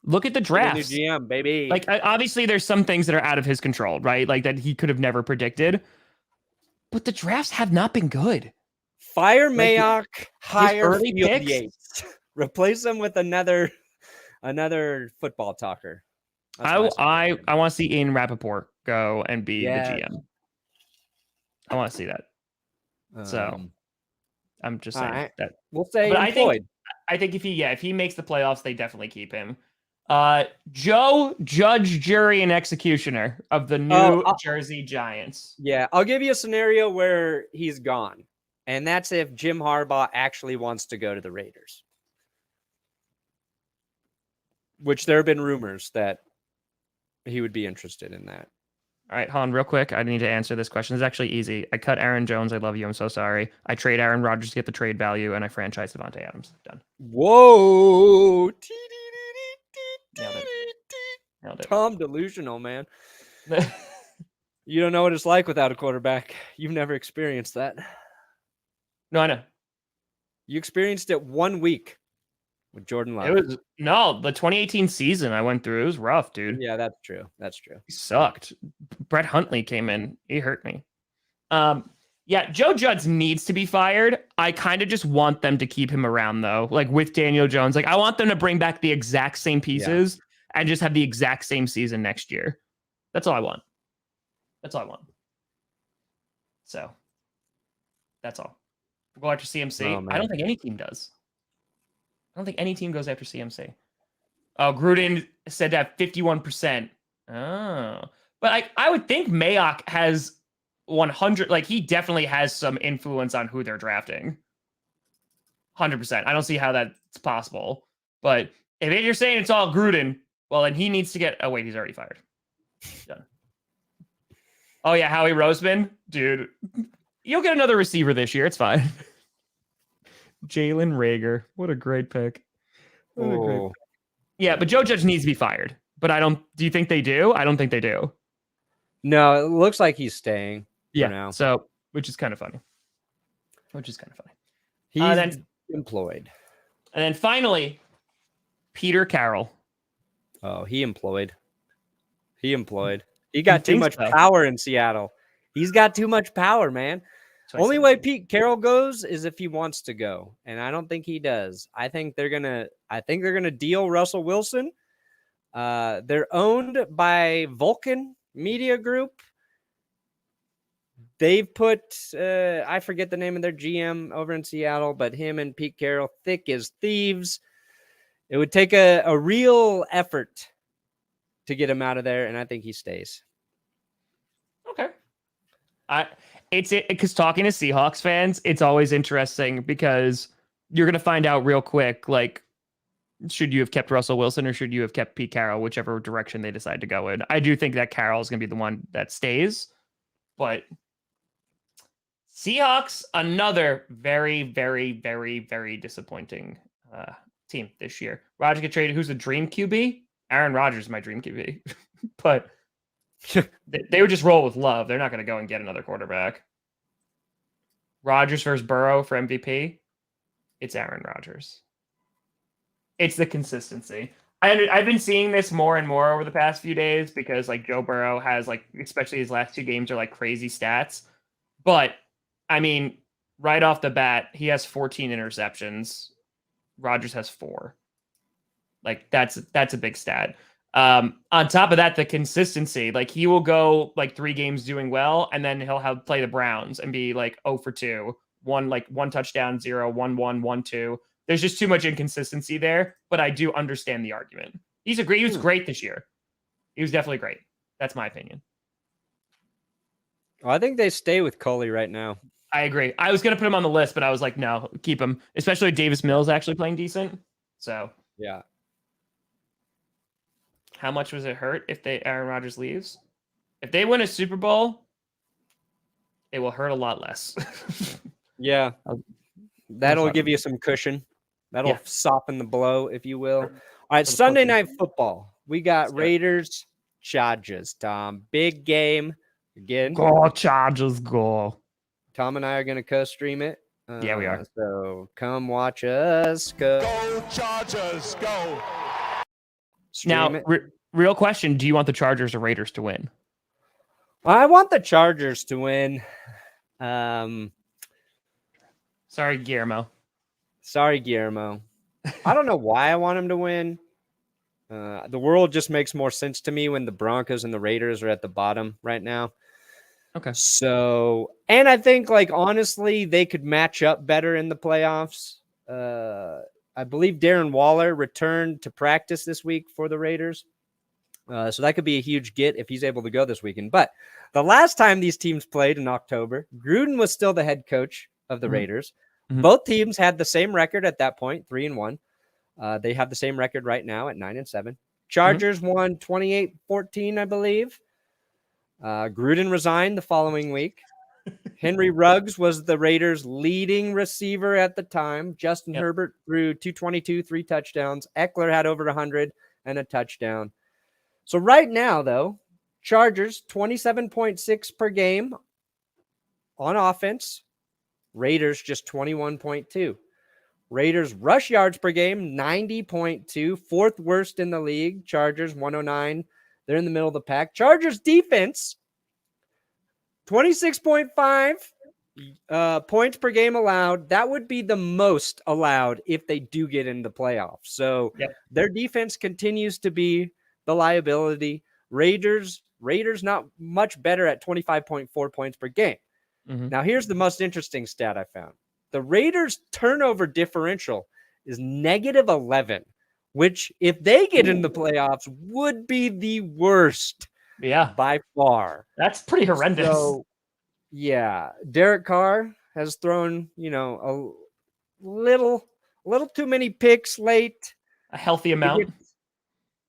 Look at the draft. New GM, baby. Like, obviously, there's some things that are out of his control, right? Like that he could have never predicted. But the drafts have not been good. Fire Like, Mayock, hire early Field picks? Yates. Replace him with another football talker. That's my suggestion. I want to see Ian Rappaport go and be the Yeah. GM. I want to see that. So I'm just saying right. that. We'll say But employed. I think if he makes the playoffs, they definitely keep him. Joe, judge, jury, and executioner of the New Jersey Giants. Yeah, I'll give you a scenario where he's gone. And that's if Jim Harbaugh actually wants to go to the Raiders. Which there have been rumors that he would be interested in that. All right, Han, real quick. I need to answer this question. It's actually easy. I cut Aaron Jones. I love you. I'm so sorry. I trade Aaron Rodgers to get the trade value, and I franchise Devontae Adams. Done. Whoa. Nailed it. Tom delusional, man. You don't know what it's like without a quarterback. You've never experienced that. No, I know. You experienced it 1 week with Jordan Love. The 2018 season I went through. It was rough, dude. Yeah, that's true. That's true. He sucked. Brett Huntley came in. He hurt me. Yeah, Joe Judge needs to be fired. I kind of just want them to keep him around, though. Like with Daniel Jones. Like I want them to bring back the exact same pieces and just have the exact same season next year. That's all I want. So that's all. We'll go after CMC. Oh, I don't think any team does. I don't think any team goes after CMC. Oh, Gruden said to have 51%. Oh. But I would think Mayock has 100. Like, he definitely has some influence on who they're drafting. 100%. I don't see how that's possible. But if you're saying it's all Gruden, well, then he needs to get... Oh, wait, he's already fired. Done. Oh, yeah, Howie Roseman? Dude, you'll get another receiver this year. It's fine. Jalen Reagor. What a great pick. Yeah, but Joe Judge needs to be fired. But do you think they do? I don't think they do. No, it looks like he's staying. Yeah. Now. So, which is kind of funny. He's then employed. And then finally, Peter Carroll. Oh, he employed. He got too much power in Seattle. He's got too much power, man. Only way Pete Carroll goes is if he wants to go, and I don't think he does. I think they're gonna deal Russell Wilson. They're owned by Vulcan Media Group. They've put I forget the name of their GM over in Seattle, but him and Pete Carroll, thick as thieves. It would take a real effort to get him out of there, and I think he stays. Okay. It's because talking to Seahawks fans, it's always interesting because you're gonna find out real quick, like, should you have kept Russell Wilson or should you have kept Pete Carroll, whichever direction they decide to go in. I do think that Carroll is gonna be the one that stays, but Seahawks, another very, very, very, very disappointing team this year. Rodgers get traded. Who's the dream QB? Aaron Rodgers is my dream QB, but they would just roll with Love. They're not going to go and get another quarterback. Rodgers versus Burrow for MVP. It's Aaron Rodgers. It's the consistency. I've been seeing this more and more over the past few days because like Joe Burrow has like, especially his last two games are like crazy stats. But I mean, right off the bat, he has 14 interceptions. Rodgers has 4. Like that's a big stat. On top of that, the consistency, like he will go like 3 games doing well, and then he'll play the Browns and be like 0 for 2, one touchdown, 0, 1-1, 1-2. There's just too much inconsistency there, but I do understand the argument. He was great this year. He was definitely great. That's my opinion. Well, I think they stay with Coley right now. I agree. I was going to put him on the list, but I was like, no, keep him, especially Davis Mills actually playing decent. So, yeah. How much was it hurt if Aaron Rodgers leaves? If they win a Super Bowl, it will hurt a lot less. Yeah. That'll give you some cushion. That'll soften the blow, if you will. All right, Sunday Night Football. We got Raiders, Chargers, Tom. Big game. Again. Go, Chargers, go. Tom and I are going to co-stream it. Yeah, we are. So come watch us. Go Chargers, go. Now, real question. Do you want the Chargers or Raiders to win? I want the Chargers to win. Sorry, Guillermo. Sorry, Guillermo. I don't know why I want him to win. The world just makes more sense to me when the Broncos and the Raiders are at the bottom right now. Okay. So, and I think, like, honestly, they could match up better in the playoffs. I believe Darren Waller returned to practice this week for the Raiders. So that could be a huge get if he's able to go this weekend. But the last time these teams played in October, Gruden was still the head coach of the Raiders. Mhm. Both teams had the same record at that point, 3-1. They have the same record right now at 9-7. Chargers won 28-14, I believe. Gruden resigned the following week. Henry Ruggs was the Raiders' leading receiver at the time. Justin Herbert threw 222, 3 touchdowns. Eckler had over 100 and a touchdown. So right now, though, Chargers 27.6 per game on offense. Raiders just 21.2. Raiders rush yards per game, 90.2, fourth worst in the league. Chargers 109. They're in the middle of the pack. Chargers defense 26.5 points per game allowed. That would be the most allowed if they do get into the playoffs. So their defense continues to be the liability. Raiders not much better at 25.4 points per game. Now, here's the most interesting stat I found. The Raiders' turnover differential is -11, which, if they get in the playoffs, would be the worst by far. That's pretty horrendous. So, yeah, Derek Carr has thrown, a little too many picks late. A healthy amount.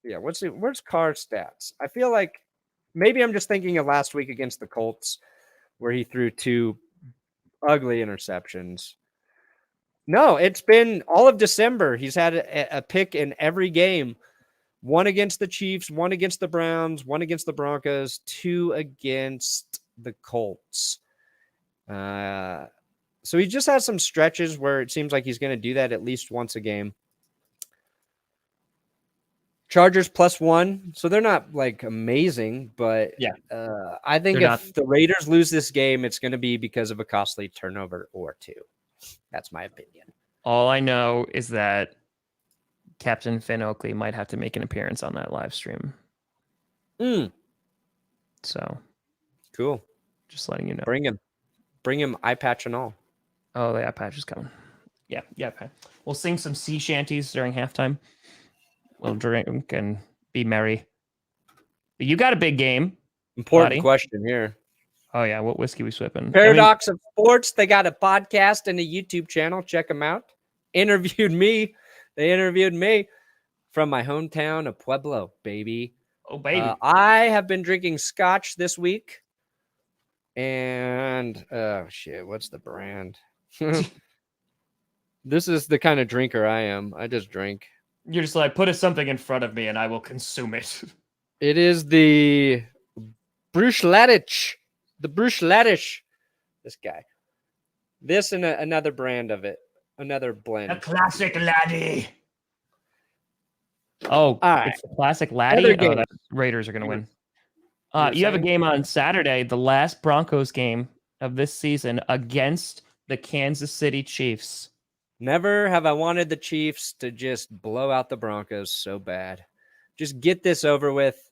Yeah, where's Carr's stats? I feel like maybe I'm just thinking of last week against the Colts where he threw 2 ugly interceptions. No, it's been all of December. He's had a pick in every game. 1 against the Chiefs, 1 against the Browns, 1 against the Broncos, 2 against the Colts. So he just has some stretches where it seems like he's going to do that at least once a game. Chargers +1, so they're not like amazing, but I think if the Raiders lose this game, it's going to be because of a costly turnover or 2. That's my opinion. All I know is that Captain Finn Oakley might have to make an appearance on that live stream. So cool. Just letting you know. Bring him, eye patch and all. Oh, the eye patch is coming. Yeah. We'll sing some sea shanties during halftime. We'll drink and be merry. But you got a big game. Important question here. Oh, yeah. What whiskey we swipping? Paradox of Sports. They got a podcast and a YouTube channel. Check them out. They interviewed me from my hometown of Pueblo, baby. Oh, baby. I have been drinking scotch this week. And, what's the brand? This is the kind of drinker I am. I just drink. You're just like, put something in front of me and I will consume it. It is the Bruichladdich. The Bruichladdich. This guy. This and another brand of it. Another blend. A classic laddie. Oh, right. It's a classic laddie? Oh, the Raiders are going to win. You have a game on Saturday, the last Broncos game of this season against the Kansas City Chiefs. Never have I wanted the Chiefs to just blow out the Broncos so bad. Just get this over with.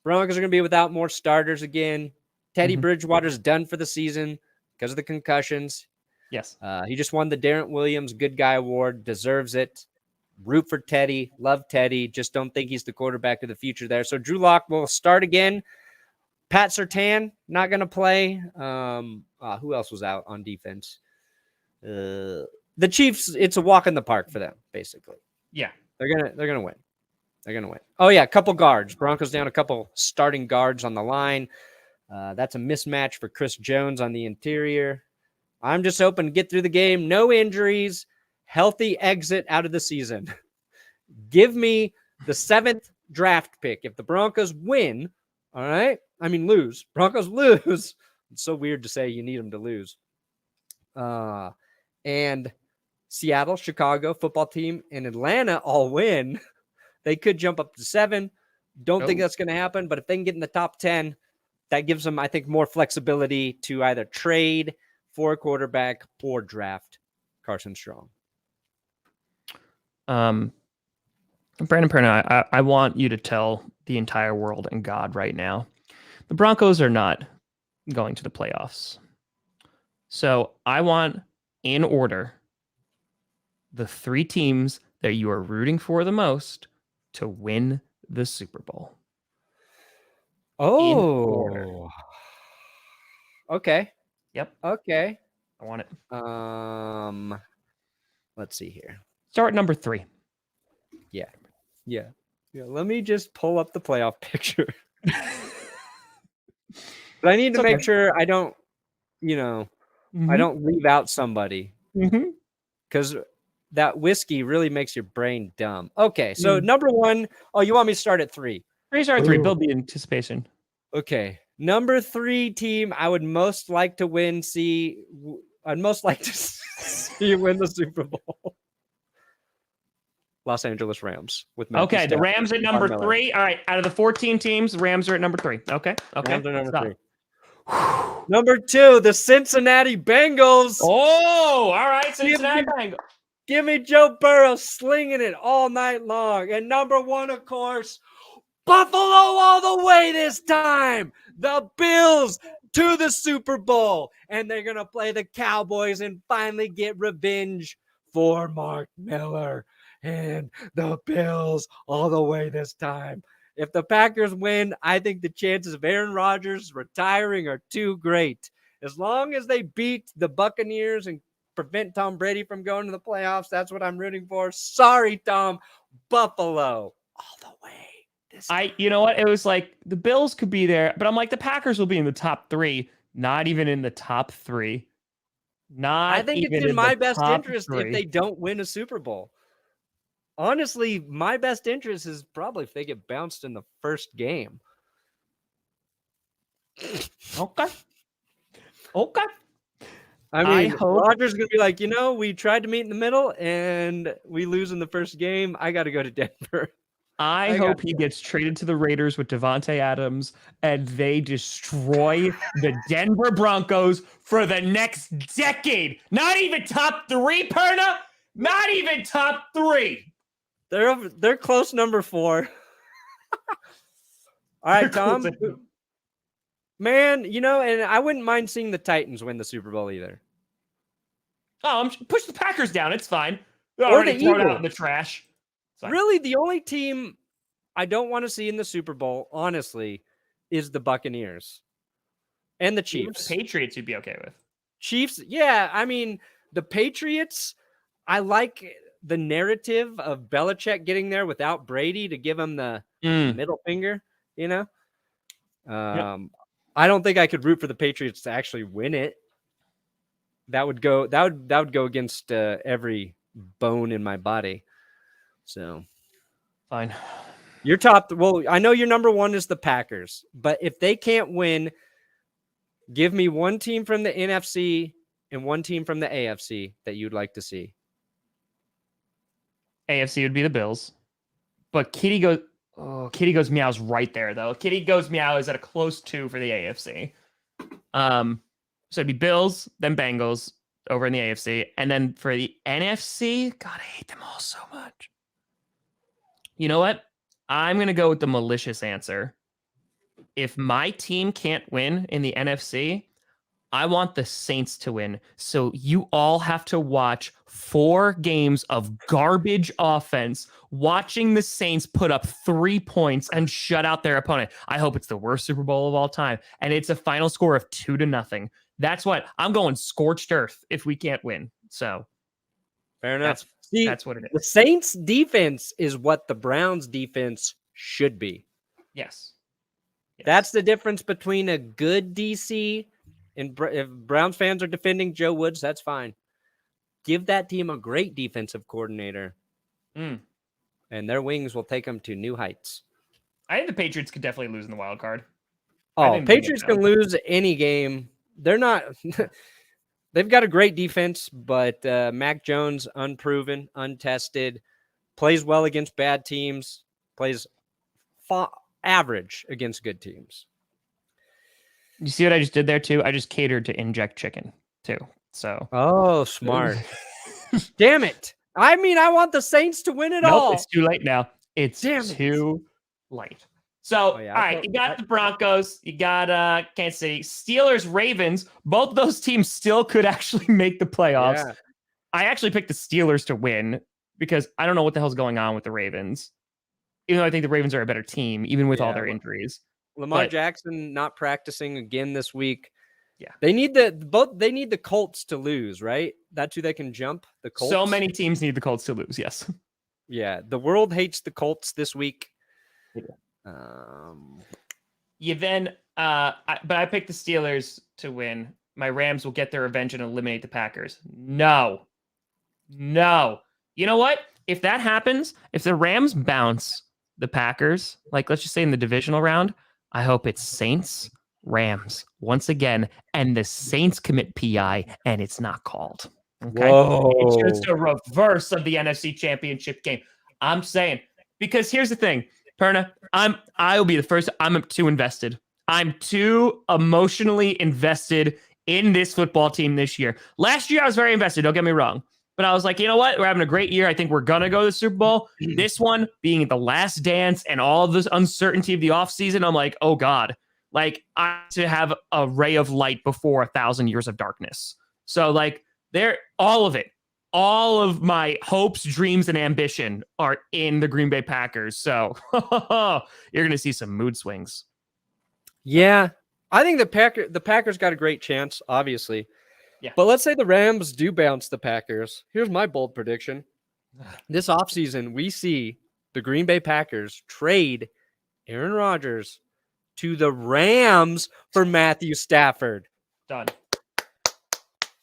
Broncos are going to be without more starters again. Teddy Bridgewater's done for the season because of the concussions. Yes. He just won the Darren Williams Good Guy Award. Deserves it. Root for Teddy. Love Teddy. Just don't think he's the quarterback of the future there. So Drew Lock will start again. Pat Surtain, not going to play. Who else was out on defense? The Chiefs, it's a walk in the park for them, basically. Yeah. They're gonna win. They're gonna win. Oh, yeah, a couple guards. Broncos down a couple starting guards on the line. That's a mismatch for Chris Jones on the interior. I'm just hoping to get through the game. No injuries. Healthy exit out of the season. Give me the 7th draft pick. If the Broncos win, all right? I mean, lose. Broncos lose. It's so weird to say you need them to lose. And Seattle, Chicago, football team, and Atlanta all win. They could jump up to 7. Don't think that's going to happen, but if they can get in the top 10, that gives them, I think, more flexibility to either trade for a quarterback or draft Carson Strong. Brandon Perna, I want you to tell the entire world and God right now, the Broncos are not going to the playoffs. So I want, in order, the 3 teams that you are rooting for the most to win the Super Bowl. In order. Okay. Yep. Okay. I want it. Let's see here. Start number 3. Yeah. Let me just pull up the playoff picture. But I need to make sure I don't, I don't leave out somebody. Because that whiskey really makes your brain dumb. Okay, so number 1. Oh, you want me to start at 3? 3 start at 3. Build the anticipation. Okay. Number 3 team I would most like to win. I'd most like to see win the Super Bowl. Los Angeles Rams with Matthew Okay, the Rams at number 3. All right, out of the 14 teams, the Rams are at number 3. Okay. Rams are number 3. Number 2, the Cincinnati Bengals. Oh, all right, Cincinnati Bengals. Give me Joe Burrow slinging it all night long. And number 1, of course, Buffalo all the way this time. The Bills to the Super Bowl. And they're going to play the Cowboys and finally get revenge for Mark Miller. And the Bills all the way this time. If the Packers win, I think the chances of Aaron Rodgers retiring are too great. As long as they beat the Buccaneers and prevent Tom Brady from going to the playoffs, that's what I'm rooting for. Sorry, Tom. Buffalo all the way. You know what? It was like the Bills could be there, but I'm like the Packers will be in the top 3, not even in the top 3. I think it's in my best interest if they don't win a Super Bowl. Honestly, my best interest is probably if they get bounced in the first game. Okay. I mean, Rodgers is going to be like, we tried to meet in the middle and we lose in the first game. I got to go to Denver. I hope he gets traded to the Raiders with Devontae Adams and they destroy the Denver Broncos for the next decade. Not even top 3, Perna. Not even top 3. They're close number 4. All right, Tom. Man, and I wouldn't mind seeing the Titans win the Super Bowl either. Oh, push the Packers down. It's fine. Or the Eagles out in the trash. Really, the only team I don't want to see in the Super Bowl, honestly, is the Buccaneers and the Chiefs. The Patriots you'd be okay with. Chiefs, yeah. I mean, the Patriots, I like the narrative of Belichick getting there without Brady to give him the middle finger, Yep. I don't think I could root for the Patriots to actually win it. That would go against every bone in my body. So fine. Your top, I know your number 1 is the Packers, but if they can't win, give me one team from the NFC and one team from the AFC that you'd like to see. AFC would be the Bills, but Kitty Goes Meow's right there though. Kitty Goes Meow is at a close 2 for the AFC. So it'd be Bills, then Bengals over in the AFC, and then for the NFC, God, I hate them all so much. You know what? I'm gonna go with the malicious answer. If my team can't win in the NFC, I want the Saints to win. So you all have to watch 4 games of garbage offense, watching the Saints put up 3 points and shut out their opponent. I hope it's the worst Super Bowl of all time. And it's a final score of 2-0. That's what I'm going, scorched earth if we can't win. So fair enough. That's what it is. The Saints defense is what the Browns defense should be. Yes. That's the difference between a good DC and if Browns fans are defending Joe Woods, that's fine. Give that team a great defensive coordinator, and their wings will take them to new heights. I think the Patriots could definitely lose in the wild card. Oh, Patriots can lose any game. They're not. They've got a great defense, but Mac Jones, unproven, untested, plays well against bad teams, plays average against good teams. You see what I just did there too? I just catered to inject chicken too. So Oh, smart. Damn it. I mean, I want the Saints to win it all. It's too late now. It's Damn it. too late. So, Oh, yeah, all right, you got the Broncos, you got Kansas City, Steelers, Ravens. Both of those teams still could actually make the playoffs. Yeah. I actually picked the Steelers to win because I don't know what the hell's going on with the Ravens. Even though I think the Ravens are a better team, even with all their injuries. Lamar Jackson not practicing again this week. Yeah. They need the Colts to lose, right? That's who they can jump. The Colts. So many teams need the Colts to lose, yes. Yeah. The world hates the Colts this week. You then but I picked the Steelers to win. My Rams will get their revenge and eliminate the Packers. No. You know what? If that happens, if the Rams bounce the Packers, like let's just say in the divisional round, I hope it's Saints, Rams once again, and the Saints commit PI and it's not called. Okay. Whoa. It's just a reverse of the NFC Championship game. I'm saying, because here's the thing, Perna, I'll be the first. I'm too invested. I'm too emotionally invested in this football team this year. Last year, I was very invested. Don't get me wrong. But I was like, you know what? We're having a great year. I think we're going to go to the Super Bowl. This one being the last dance and all this uncertainty of the offseason, I'm like, oh God. Like, I to have a ray of light before 1,000 years of darkness. So, like, all of it. All of my hopes, dreams, and ambition are in the Green Bay Packers. So, you're going to see some mood swings. Yeah. I think the Packers got a great chance, obviously. Yeah. But let's say the Rams do bounce the Packers. Here's my bold prediction. This offseason, we see the Green Bay Packers trade Aaron Rodgers to the Rams for Matthew Stafford. Done.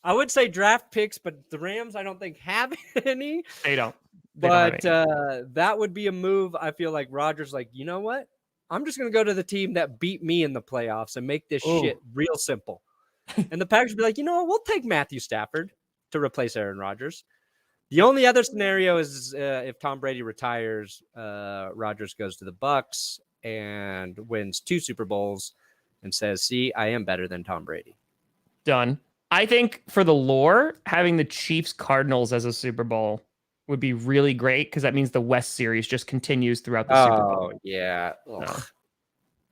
I would say draft picks, but the Rams, I don't think have any. They don't. But that would be a move. I feel like Rodgers, like, you know what? I'm just going to go to the team that beat me in the playoffs and make this shit real simple. And the Packers would be like, you know what? We'll take Matthew Stafford to replace Aaron Rodgers. The only other scenario is if Tom Brady retires, Rodgers goes to the Bucs and wins 2 Super Bowls and says, see, I am better than Tom Brady. Done. I think for the lore, having the Chiefs Cardinals as a Super Bowl would be really great because that means the West Series just continues throughout the Super Bowl. Oh, yeah. So,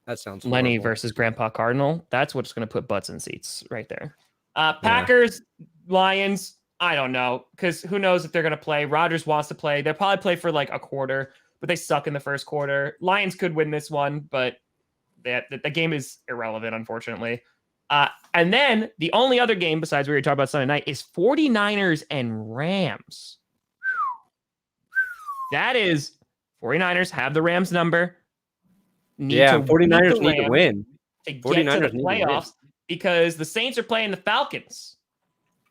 that sounds Lenny horrible. versus Grandpa Cardinal. That's what's going to put butts in seats right there. Packers, Lions, I don't know because who knows if they're going to play. Rodgers wants to play. They'll probably play for like a quarter, but they suck in the first quarter. Lions could win this one, but the game is irrelevant, unfortunately. And then the only other game besides we were talking about Sunday night is 49ers and Rams. That is 49ers have the Rams number. 49ers need to win. To get to the playoffs because the Saints are playing the Falcons.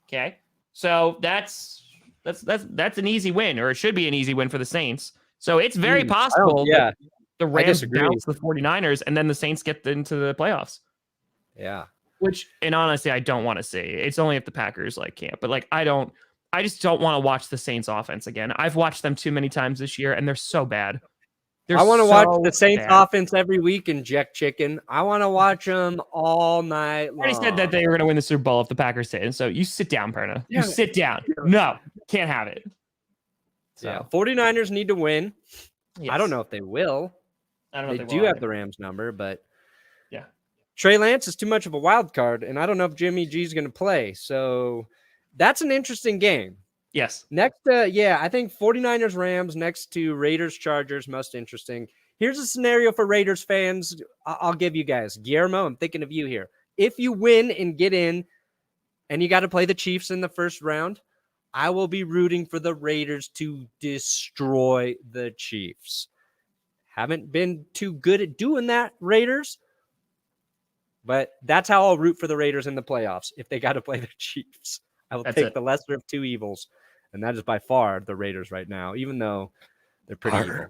Okay. So that's an easy win, or it should be an easy win for the Saints. So it's very possible that the Rams bounce the 49ers and then the Saints get into the playoffs. Yeah. Which, and honestly, I don't want to see. It's only if the Packers can't. But I just don't want to watch the Saints offense again. I've watched them too many times this year, and they're so bad. I want to watch the Saints offense every week and Jack Chicken. I want to watch them all night long. I already said that they were going to win the Super Bowl if the Packers did. And so you sit down, Perna. You sit down. No, can't have it. So 49ers need to win. Yes. I don't know if they will. I don't know they if do have the Rams number, but yeah. Trey Lance is too much of a wild card, and I don't know if Jimmy G is going to play. So that's an interesting game. Yes. Next, I think 49ers, Rams next to Raiders, Chargers, most interesting. Here's a scenario for Raiders fans. I'll give you guys. Guillermo, I'm thinking of you here. If you win and get in and you got to play the Chiefs in the first round, I will be rooting for the Raiders to destroy the Chiefs. Haven't been too good at doing that, Raiders. But that's how I'll root for the Raiders in the playoffs if they got to play the Chiefs. I will take the lesser of two evils, and that is by far the Raiders right now, even though they're pretty evil.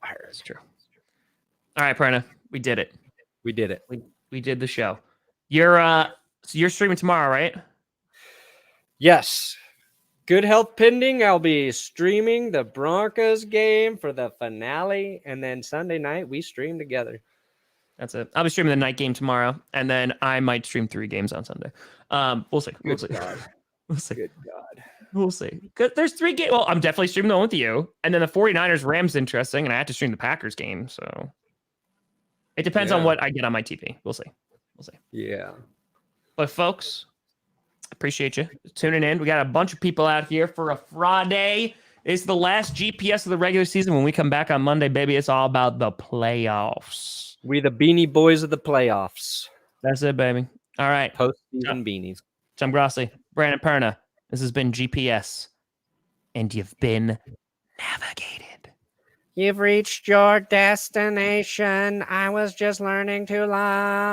That's true. All right, Perna, we did it. We did it. We did the show. You're streaming tomorrow, right? Yes. Good health pending. I'll be streaming the Broncos game for the finale, and then Sunday night we stream together. That's it. I'll be streaming the night game tomorrow, and then I might stream 3 games on Sunday. We'll see. We'll see. We'll see. Good God. We'll see. Because there's 3 games. Well, I'm definitely streaming the one with you, and then the 49ers Rams interesting, and I have to stream the Packers game. So it depends on what I get on my TV. We'll see. We'll see. Yeah. But folks, appreciate you tuning in. We got a bunch of people out here for a Friday. It's the last GPS of the regular season. When we come back on Monday, baby, it's all about the playoffs. We the Beanie Boys of the playoffs. That's it, baby. All right. Postseason beanies. I'm Grossi Brandon Perna. This has been GPS, and you've been navigated. You've reached your destination. I was just learning to lie.